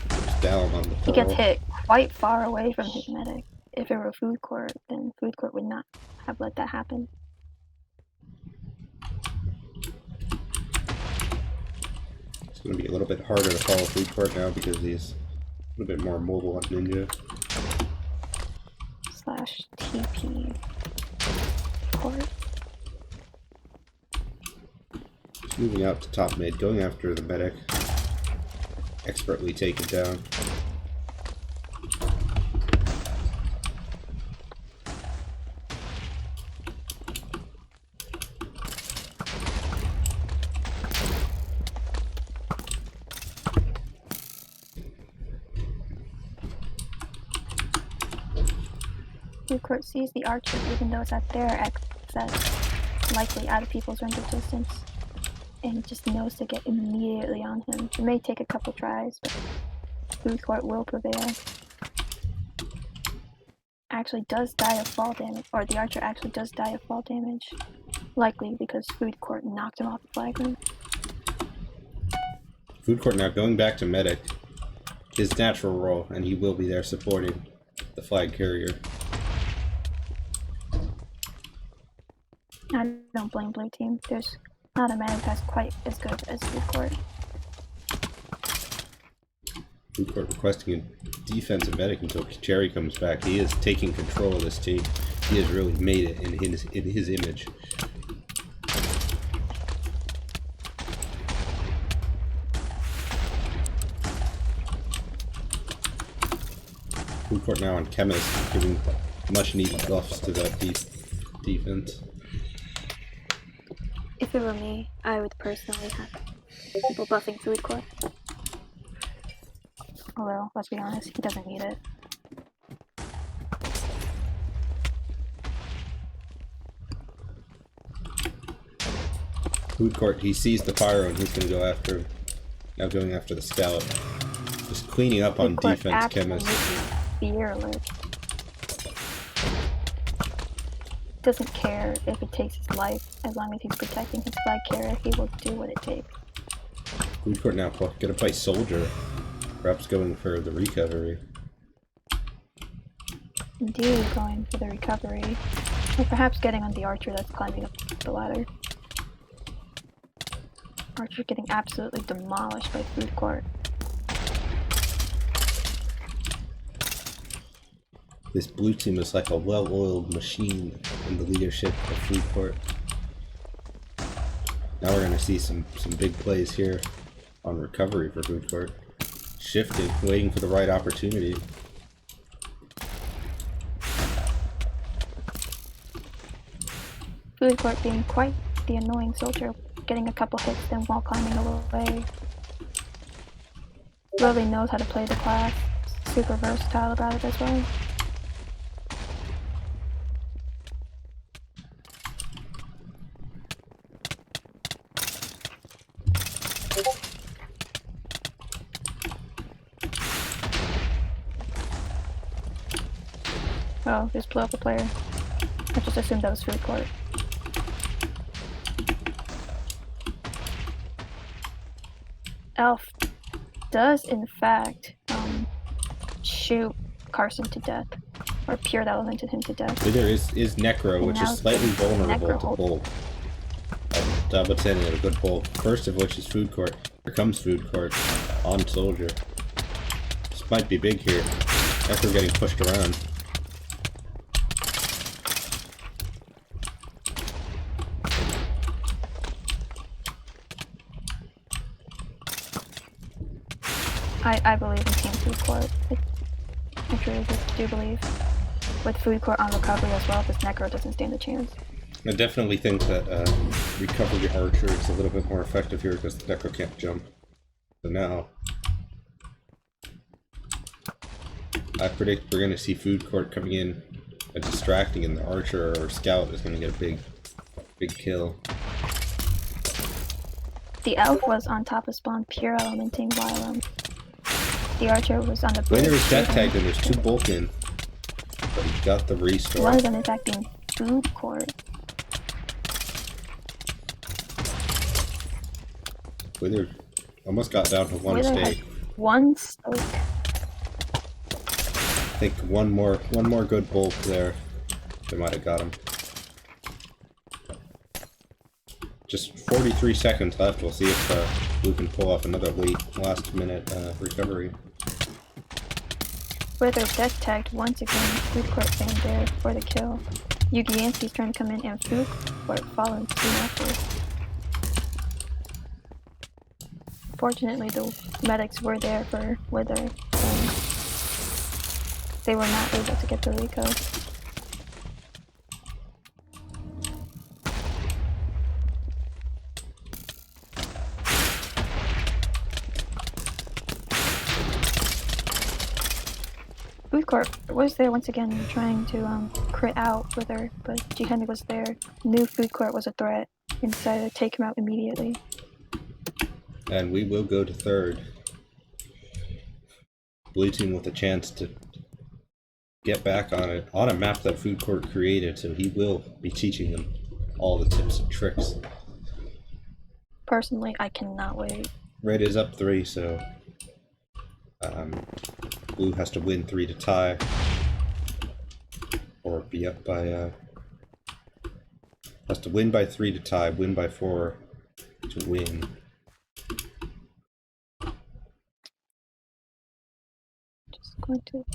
Just down on the pearl. He gets hit quite far away from his medic. If it were Foodcourt, then Foodcourt would not have let that happen. It's going to be a little bit harder to follow Foodcourt now because he's a little bit more mobile on Ninja. Slash TP court. He's moving out to top mid, going after the medic. Expertly taken down. Foodcourt sees the archer even though it's at their access, likely out of people's range of distance, and just knows to get immediately on him. It may take a couple tries, but Foodcourt will prevail. Actually does die of fall damage, or the archer actually does die of fall damage, likely because Foodcourt knocked him off the flag room. Foodcourt now going back to medic, his natural role, and he will be there supporting the flag carrier. I don't blame blue team. There's not a medic that's quite as good as Foodcourt. Foodcourt requesting a defensive medic until Cherry comes back. He is taking control of this team. He has really made it in his image. Foodcourt now on Chemist, giving much needed buffs to that defense. If it were me, I would personally have people buffing Foodcourt. Although, let's be honest, he doesn't need it. Foodcourt, he sees the pyro and he's going to go after him. Now going after the scout. Just cleaning up on defense, Chemist. Fearless. Doesn't care if it takes his life, as long as he's protecting his flag carrier, he will do what it takes. Foodcourt now gonna play soldier, perhaps going for the recovery. Indeed, going for the recovery, or perhaps getting on the archer that's climbing up the ladder. Archer getting absolutely demolished by Foodcourt. This blue team is like a well-oiled machine in the leadership of Foodcourt. Now we're gonna see some big plays here on recovery for Foodcourt. Shifting, waiting for the right opportunity. Foodcourt being quite the annoying soldier, getting a couple hits then while climbing away. Really knows how to play the class, super versatile about it as well. Oh, just blew up a player. I just assumed that was Foodcourt. Elf does, in fact, shoot Carson to death, or Pure Elemented him to death. There is Necro, which is slightly vulnerable to pull. Double 10 and a good pull. First of which is Foodcourt. Here comes Foodcourt on soldier. This might be big here. Necro getting pushed around. I believe in Team Foodcourt. I truly do believe. With Foodcourt on recovery as well, this Necro doesn't stand a chance. I definitely think that recovery archer is a little bit more effective here because the Necro can't jump. So now, I predict we're going to see Foodcourt coming in and distracting, and the archer or scout is going to get a big kill. The elf was on top of spawn pure elementing while the archer was on the bridge. Later is death tagged and there's two Bulkin, but he got the restore. One of them is acting Foodcourt. Wither almost got down to one stake. One stake. I think one more good bulk there. They might have got him. Just 43 seconds left. We'll see if we can pull off another last minute recovery. Wither's death tagged once again. Foodcourt staying there for the kill. Yugianski's trying to come in and Foodcourt following soon after. Fortunately, the medics were there for Wither, and they were not able to get the recode. Foodcourt was there once again trying to crit out Wither, but G-Henry was there, knew Foodcourt was a threat, and decided to take him out immediately. And we will go to third. Blue team with a chance to get back on it, on a map that Foodcourt created, so he will be teaching them all the tips and tricks. Personally, I cannot wait. Red is up 3, so Blue has to win 3 to tie, or be up by, has to win by 3 to tie, win by 4 to win. Going to,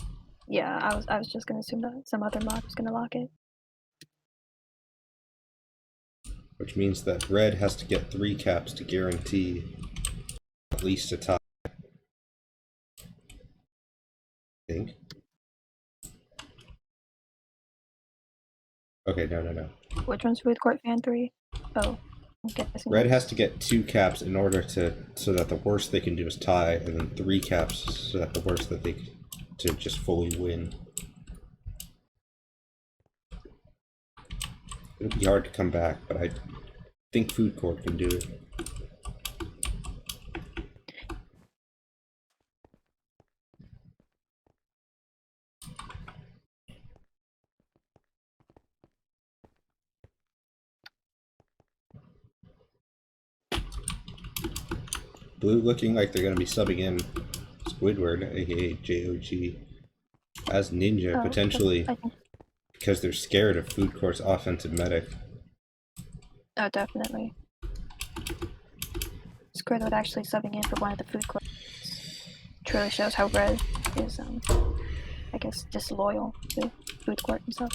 yeah, I was just gonna assume that some other mod was gonna lock it. Which means that red has to get 3 caps to guarantee at least a tie. I think. Okay, no. Which one's Foodcourt Fan 3? Oh, I'm guessing. Red has to get 2 caps in order so that the worst they can do is tie, and then 3 caps so that the worst that they to just fully win. It'll be hard to come back, but I think Foodcourt can do it. Blue looking like they're going to be subbing in Squidward, aka JOG, as Ninja, potentially, because they're scared of Foodcourt's offensive medic. Oh, definitely. Squidward actually subbing in for one of the Foodcourt truly shows how Red is, I guess, disloyal to Foodcourt himself.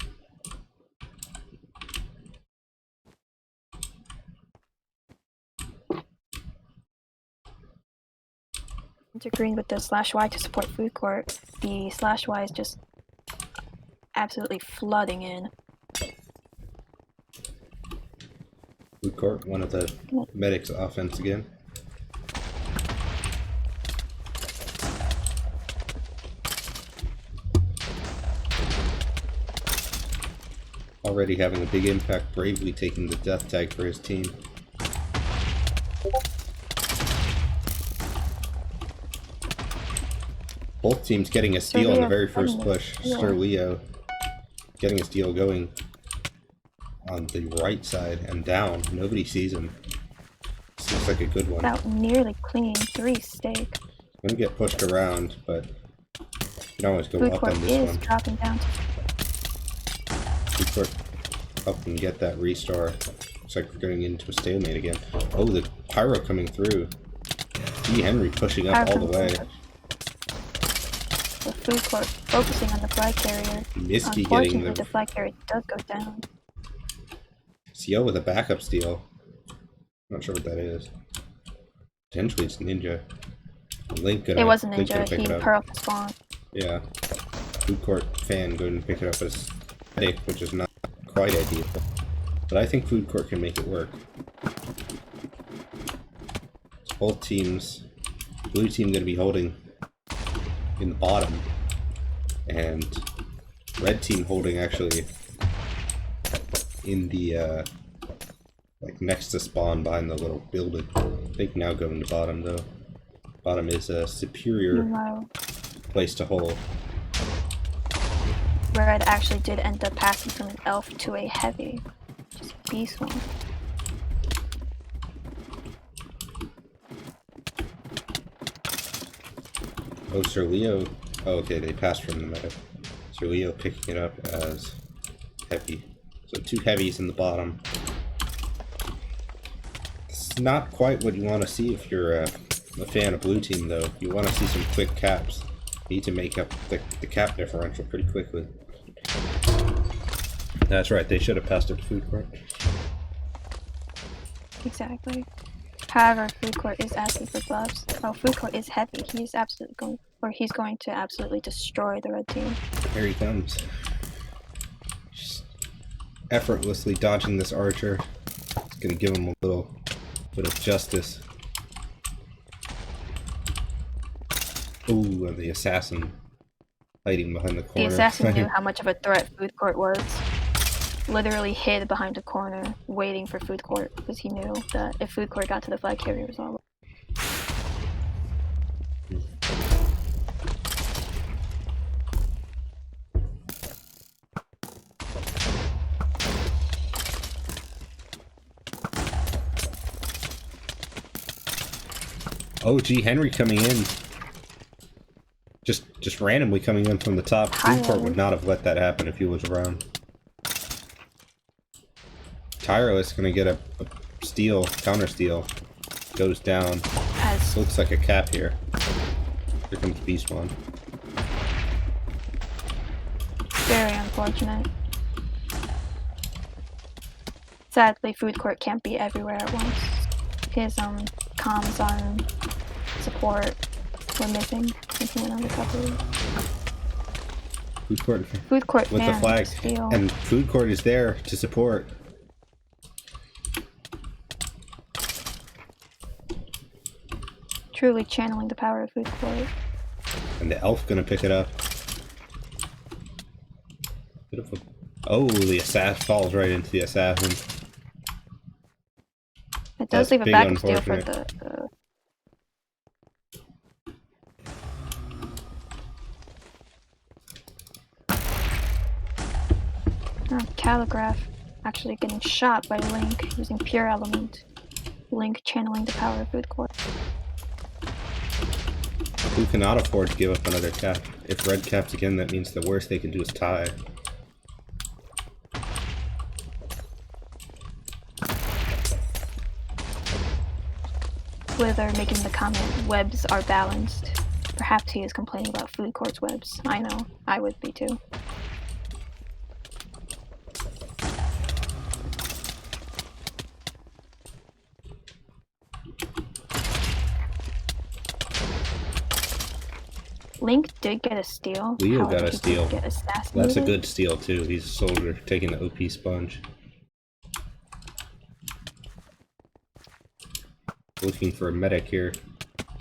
Agreeing with the /Y to support Foodcourt. The /Y is just absolutely flooding in. Foodcourt, one of the medics' offense again. Already having a big impact, bravely taking the death tag for his team. Both teams getting a steal on the very first push. Sir Leo getting a steal going on the right side and down. Nobody sees him. This looks like a good one. About nearly clean 3 stake. Gonna get pushed around, but you can always go up on this is one. Dropping down. Foodcourt up and get that restore. Looks like we're going into a stalemate again. Oh, the pyro coming through. G. Henry pushing up all the way. The Foodcourt focusing on the flag carrier. Misty getting the flag carrier does go down. CO with a backup steal. Not sure what that is. Potentially it's Ninja. Link gonna, it wasn't Ninja, he pearl spawn. Yeah. Foodcourt fan going to pick it up as medic, which is not quite ideal. But I think Foodcourt can make it work. So both teams, blue team going to be holding in the bottom, and red team holding actually in the like next to spawn behind the little building. I think now going to bottom though. Bottom is a superior place to hold. Red actually did end up passing from an elf to a heavy. Just beast one. Oh, Sir Leo. Oh, okay, they passed from the meta. Sir Leo picking it up as heavy. So 2 heavies in the bottom. It's not quite what you want to see if you're a fan of blue team, though. You want to see some quick caps. You need to make up the cap differential pretty quickly. That's right, they should have passed it to Foodcourt. Exactly. However, Foodcourt is asking for buffs. Oh, Foodcourt is heavy. He's going to absolutely destroy the red team. Here he comes. Just effortlessly dodging this archer. It's gonna give him a little bit of justice. Ooh, and the assassin hiding behind the corner. The assassin knew how much of a threat Foodcourt was. Literally hid behind a corner, waiting for Foodcourt, because he knew that if Foodcourt got to the flag carrier, it was all. Oh, G. Henry coming in. Just randomly coming in from the top. Foodcourt would not have let that happen if he was around. Tyro is going to get a steal, counter steal. Goes down. Looks like a cap here. Here comes Beast One. Very unfortunate. Sadly, Foodcourt can't be everywhere at once. His comms on support were missing since he went on recovery. Foodcourt with the fans flag, steal. and Foodcourt is there to support. Truly channeling the power of Foodcourt. And the elf gonna pick it up. Bit of a... Oh, the assassin falls right into the assassin. It does That's leave a big backup steal for unfortunate. the. Calligraph actually getting shot by Link using pure element. Link channeling the power of Foodcourt. Who cannot afford to give up another cap? If red caps again, that means the worst they can do is tie. Wither making the comment, webs are balanced. Perhaps he is complaining about Foodcourt's webs. I know, I would be too. Link did get a steal. Leo However, got a he steal. did get assassinated. That's a good steal too. He's a soldier taking the OP sponge. Looking for a medic here.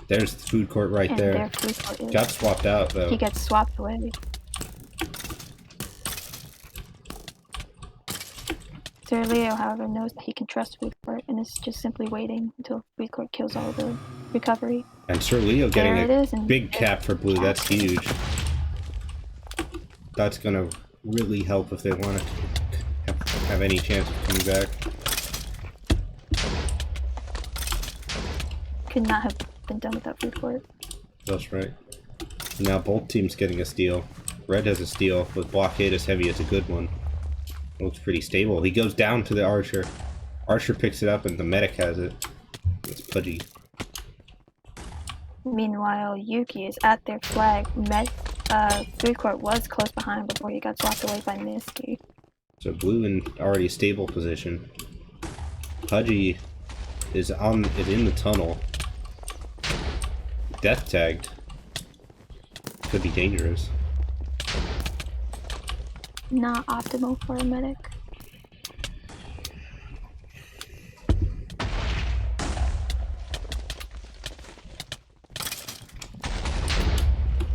There's the food court right And there. Foodcourt is. Got swapped out though. He gets swapped away. Sir Leo, however, knows that he can trust Foodcourt and is just simply waiting until Foodcourt kills all the recovery. And Sir Leo getting There it is, a and big cap for blue. That's cap. huge. That's gonna really help if they want to have any chance of coming back. Could not have been done without Foodcourt. That's right. Now both teams getting a steal. Red has a steal with blockade as heavy. It's a good one. Looks pretty stable. He goes down to the archer. Archer picks it up and the medic has it. It's pudgy. Meanwhile, Yuki is at their flag. Foodcourt was close behind before he got swapped away by Nisky. So blue in already stable position. Pudgy is in the tunnel. Death tagged. Could be dangerous. Not optimal for a medic.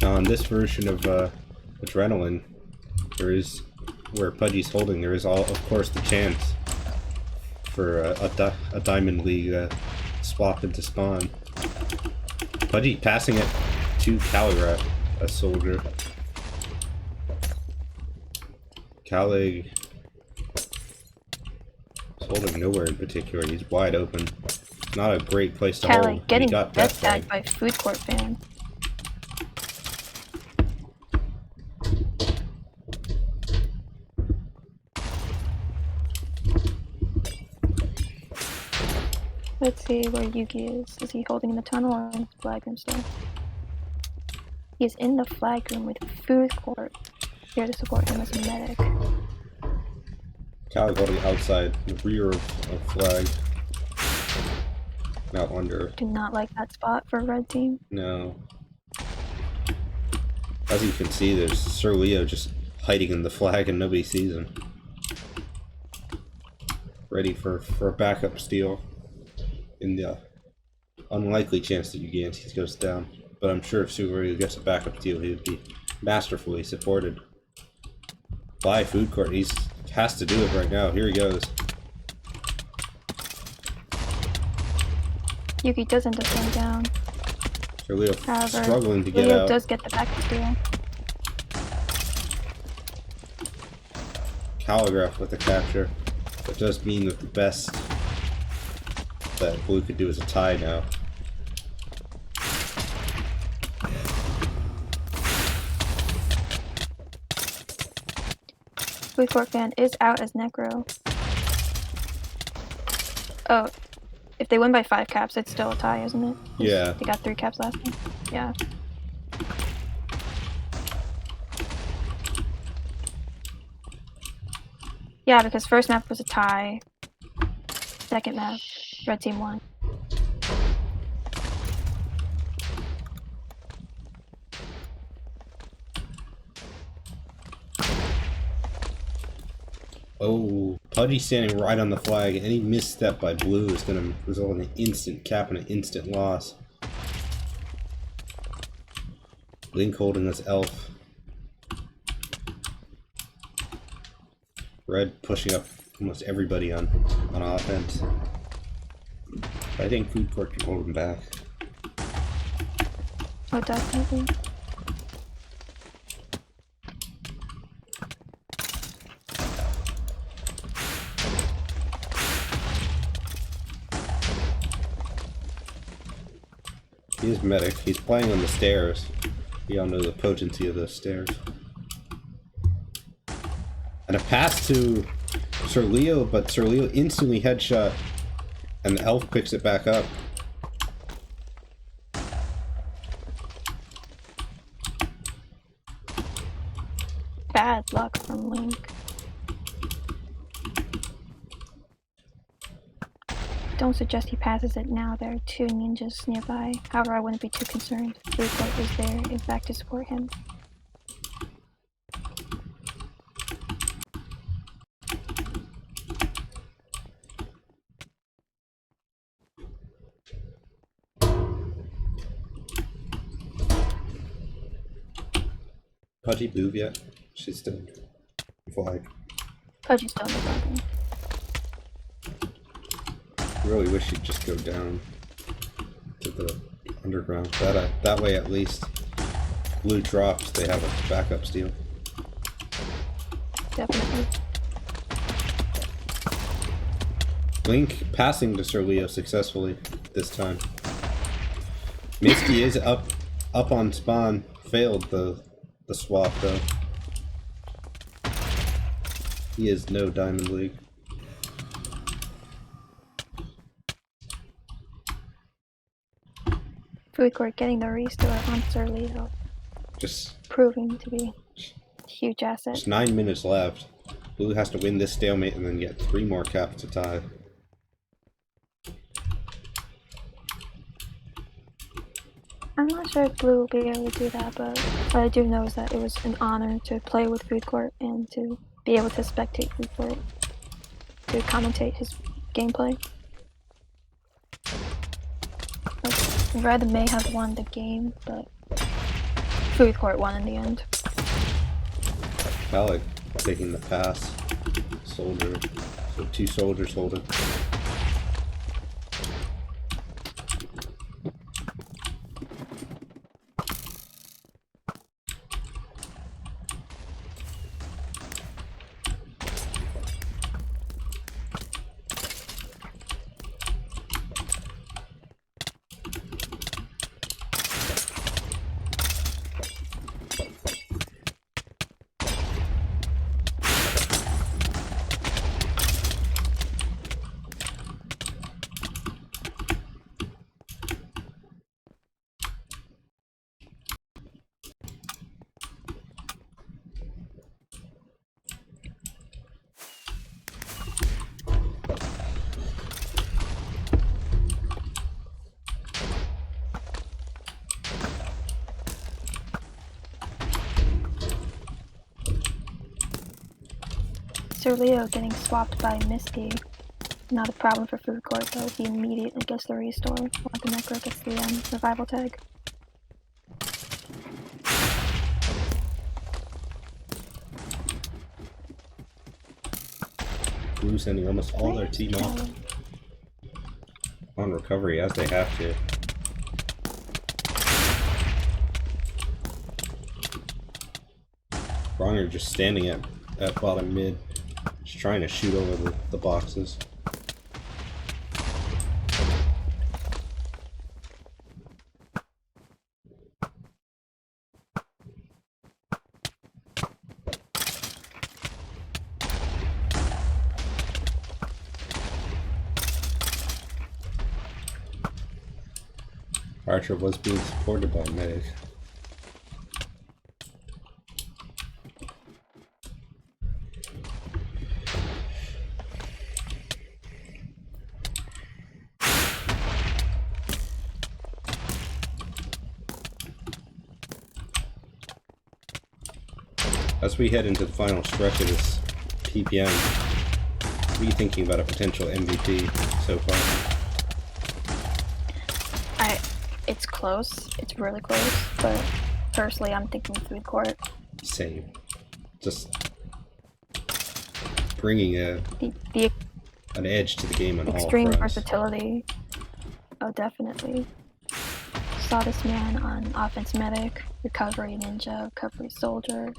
Now on this version of Adrenaline, there is, where Pudgy's holding, there is of course the chance for a Diamond League swap into spawn. Pudgy passing it to Calligraph, a soldier. Callig is holding nowhere in particular. He's wide open. Not a great place to Callie hold. getting He got death death tagged by Foodcourt fan. Let's see where Yuki is. Is he holding in the tunnel or in the flag room still? He is in the flag room with Foodcourt, here to support him as a medic. Callig holding outside, the rear of flag. Not under. Do not like that spot for a red team. No. As you can see, there's Sir Leo just hiding in the flag and nobody sees him. Ready for a backup steal. In the unlikely chance that Ugantes goes down. But I'm sure if Sir Leo gets a backup steal, he would be masterfully supported by Foodcourt. He has to do it right now. Here he goes. Yuki does end up going down. Sir Leo However, struggling to get Leo out. does get the backup steal. Calligraph with the capture. That does mean that the best that blue could do is a tie now. Foodcourt fan is out as Necro. Oh, if they win by 5 caps, it's still a tie, isn't it? Yeah. They got 3 caps last time. Yeah. Yeah, because first map was a tie. Second map, red team won. Oh, Pudgy standing right on the flag. Any misstep by Blue is going to result in an instant cap and an instant loss. Link holding his elf. Red pushing up almost everybody on offense. I think Foodcourt can hold him back. Oh, definitely. He is medic. He's playing on the stairs. We all know the potency of those stairs. And a pass to Sir Leo, but Sir Leo instantly headshot, and the elf picks it back up. Bad luck from Link. Don't suggest he passes it now. There are 2 ninjas nearby. However, I wouldn't be too concerned. Foodcourt is there, in fact, to support him. Pudgy move yet? She's still flag. Pudgy's still in the bottom. Really wish she'd just go down to the underground. That way at least Blue drops, they have a backup steal. Definitely. Link passing to Sir Leo successfully this time. Misty is up on spawn. Failed the swap though. He is no Diamond League. Foodcourt getting the restore on Sir Leo. Just Proving to be a huge asset. Just 9 minutes left. Blue has to win this stalemate and then get 3 more caps to tie. I'm not sure if Blue will be able to do that, but what I do know is that it was an honor to play with Foodcourt and to be able to spectate Foodcourt, to commentate his gameplay. Red may have won the game, but Foodcourt won in the end. Alec taking the pass. Soldier. So 2 soldiers holding. Sir Leo getting swapped by Misty. Not a problem for Foodcourt though, he immediately gets the restore while the Necro gets the revival tag. Blue sending almost all their team up on recovery as they have to. Bronger just standing at bottom mid, just trying to shoot over the boxes. Archer was being supported by medic. As we head into the final stretch of this PPM. What are you thinking about a potential MVP so far? It's close. It's really close. But personally, I'm thinking Foodcourt. Same. Just bringing an edge to the game on all fronts. Extreme versatility. Oh, definitely. Saw this man on offense medic, recovery ninja, recovery soldier.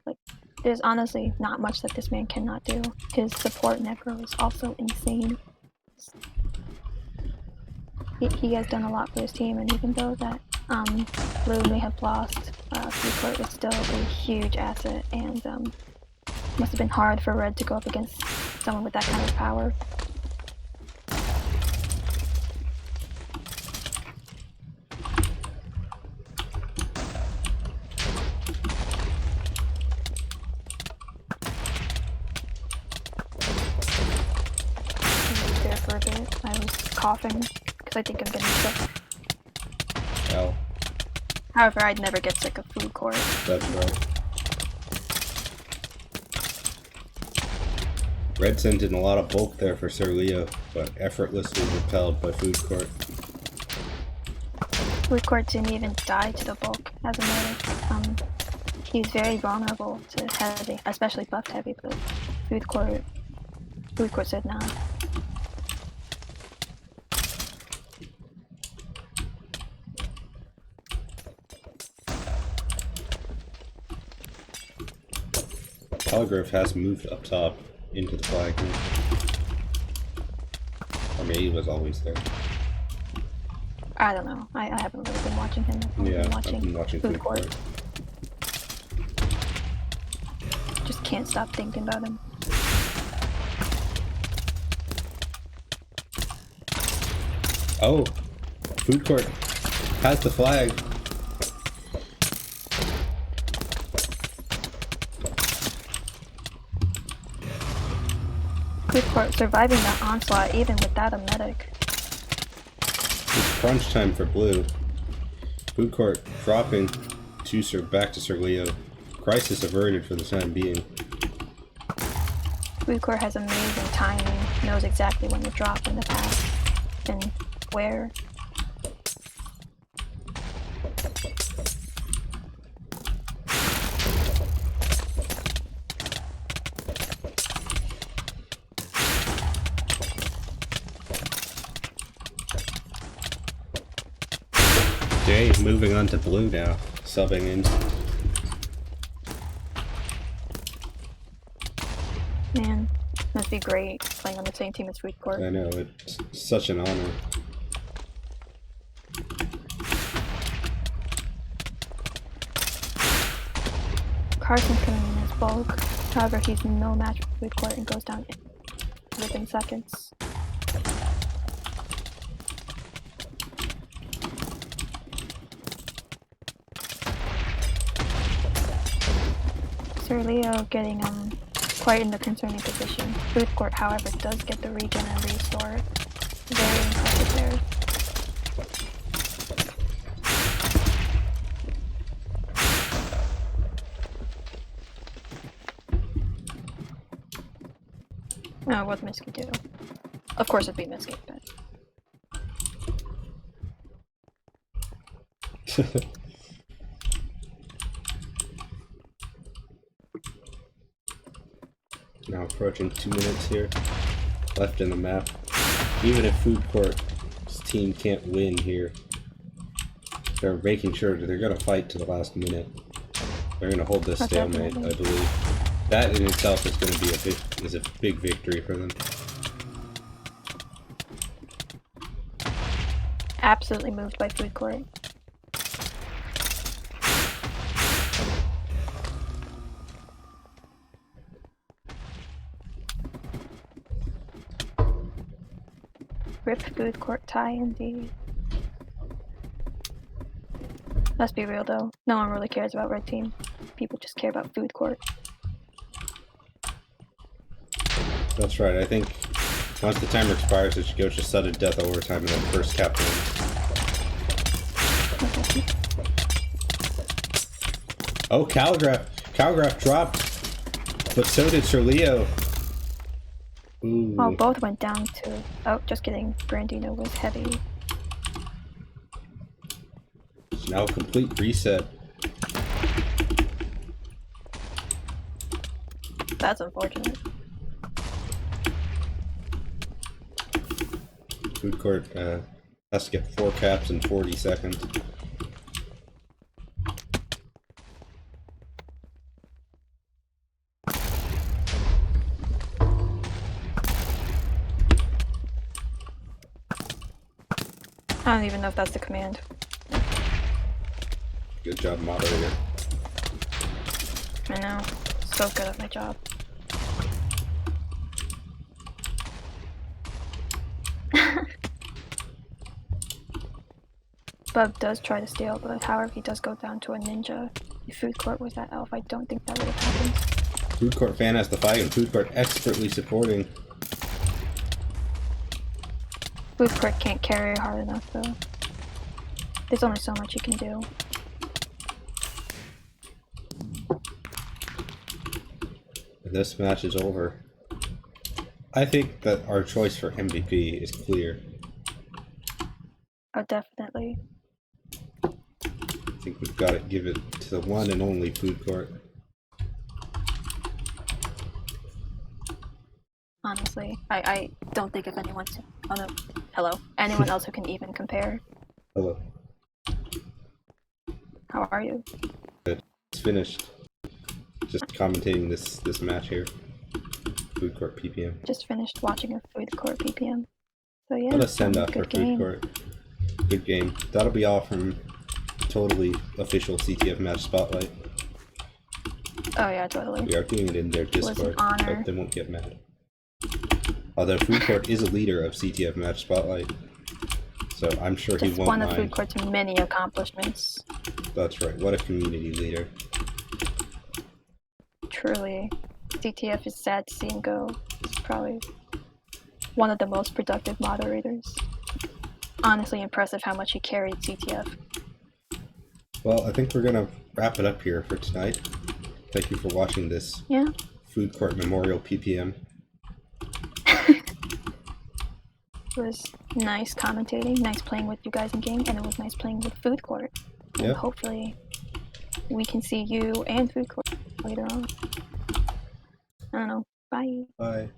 Like, there's honestly not much that this man cannot do. His support necro is also insane. He has done a lot for his team, and even though that Blue may have lost, Foodcourt is still a huge asset, and must have been hard for Red to go up against someone with that kind of power. There for a bit. I was coughing because I think I'm getting sick. Well, however, I'd never get sick of Foodcourt. That's right. Red sent in a lot of bulk there for Sir Leo, but effortlessly repelled by Foodcourt. Foodcourt didn't even die to the bulk as a medic. He's very vulnerable to heavy, especially buffed heavy, but Foodcourt said nah. Telegraph has moved up top into the flag. Or maybe he was always there. I don't know. I haven't really been watching him. I've been watching Foodcourt. Just can't stop thinking about him. Oh, Foodcourt has the flag. Foodcourt surviving that onslaught even without a medic. It's crunch time for Blue. Foodcourt dropping to back to Sir Leo. Crisis averted for the time being. Foodcourt has amazing timing, knows exactly when to drop in the pass and where. Jay moving on to Blue now, subbing in. Man, must be great playing on the same team as Foodcourt. I know, it's such an honor. Carson's coming in as bulk. However, he's no match for Foodcourt and goes down within seconds. Sir Leo getting quite in the concerning position. Foodcourt, however, does get the regen and restore. Very impressive there. Oh, what Miski do? Of course it'd be Miski, but... Now approaching 2 minutes here left in the map. Even if Foodcourt's team can't win here, they're making sure that they're going to fight to the last minute. They're going to hold this stalemate, I believe. That in itself is going to be a big victory for them. Absolutely moved by Foodcourt. Rip Foodcourt tie indeed. Let's be real though, no one really cares about Red Team. People just care about Foodcourt. That's right, I think once the timer expires it should go to sudden death overtime and then first cap wins. Oh, Calgraph dropped. But so did Sir Leo. Ooh. Oh, both went down to... Oh, just kidding. Brandino was heavy. It's now a complete reset. That's unfortunate. Foodcourt has to get 4 caps in 40 seconds. I don't even know if that's the command. Good job, moderator. I know. So good at my job. Bub does try to steal, but however he does go down to a ninja. If Foodcourt was that elf, I don't think that would have happened. Foodcourt fan has the fight, and Foodcourt expertly supporting. Foodcourt can't carry hard enough though. There's only so much you can do. This match is over. I think that our choice for MVP is clear. Oh, definitely. I think we've got to give it to the one and only Foodcourt. Honestly, I don't think of anyone to... Oh no. Hello. Anyone else who can even compare. Hello. How are you? Good. It's finished. Just commentating this match here. Foodcourt PPM. Just finished watching a Foodcourt PPM. So yeah. What a send off for good game. Foodcourt. Good game. That'll be all from totally official CTF match spotlight. Oh yeah, totally. We are doing it in their Discord. honor. Hope they won't get mad. Although Foodcourt is a leader of CTF match spotlight, so I'm sure he Just won't one of mind. Foodcourt's many accomplishments. That's right. What a community leader. Truly, CTF is sad to see him go. He's probably one of the most productive moderators. Honestly impressive how much he carried CTF. Well, I think we're gonna wrap it up here for tonight. Thank you for watching this Yeah. Foodcourt Memorial PPM. It was nice commentating, nice playing with you guys in game, and it was nice playing with Foodcourt. And Yep. hopefully we can see you and Foodcourt later on. I don't know. Bye. Bye.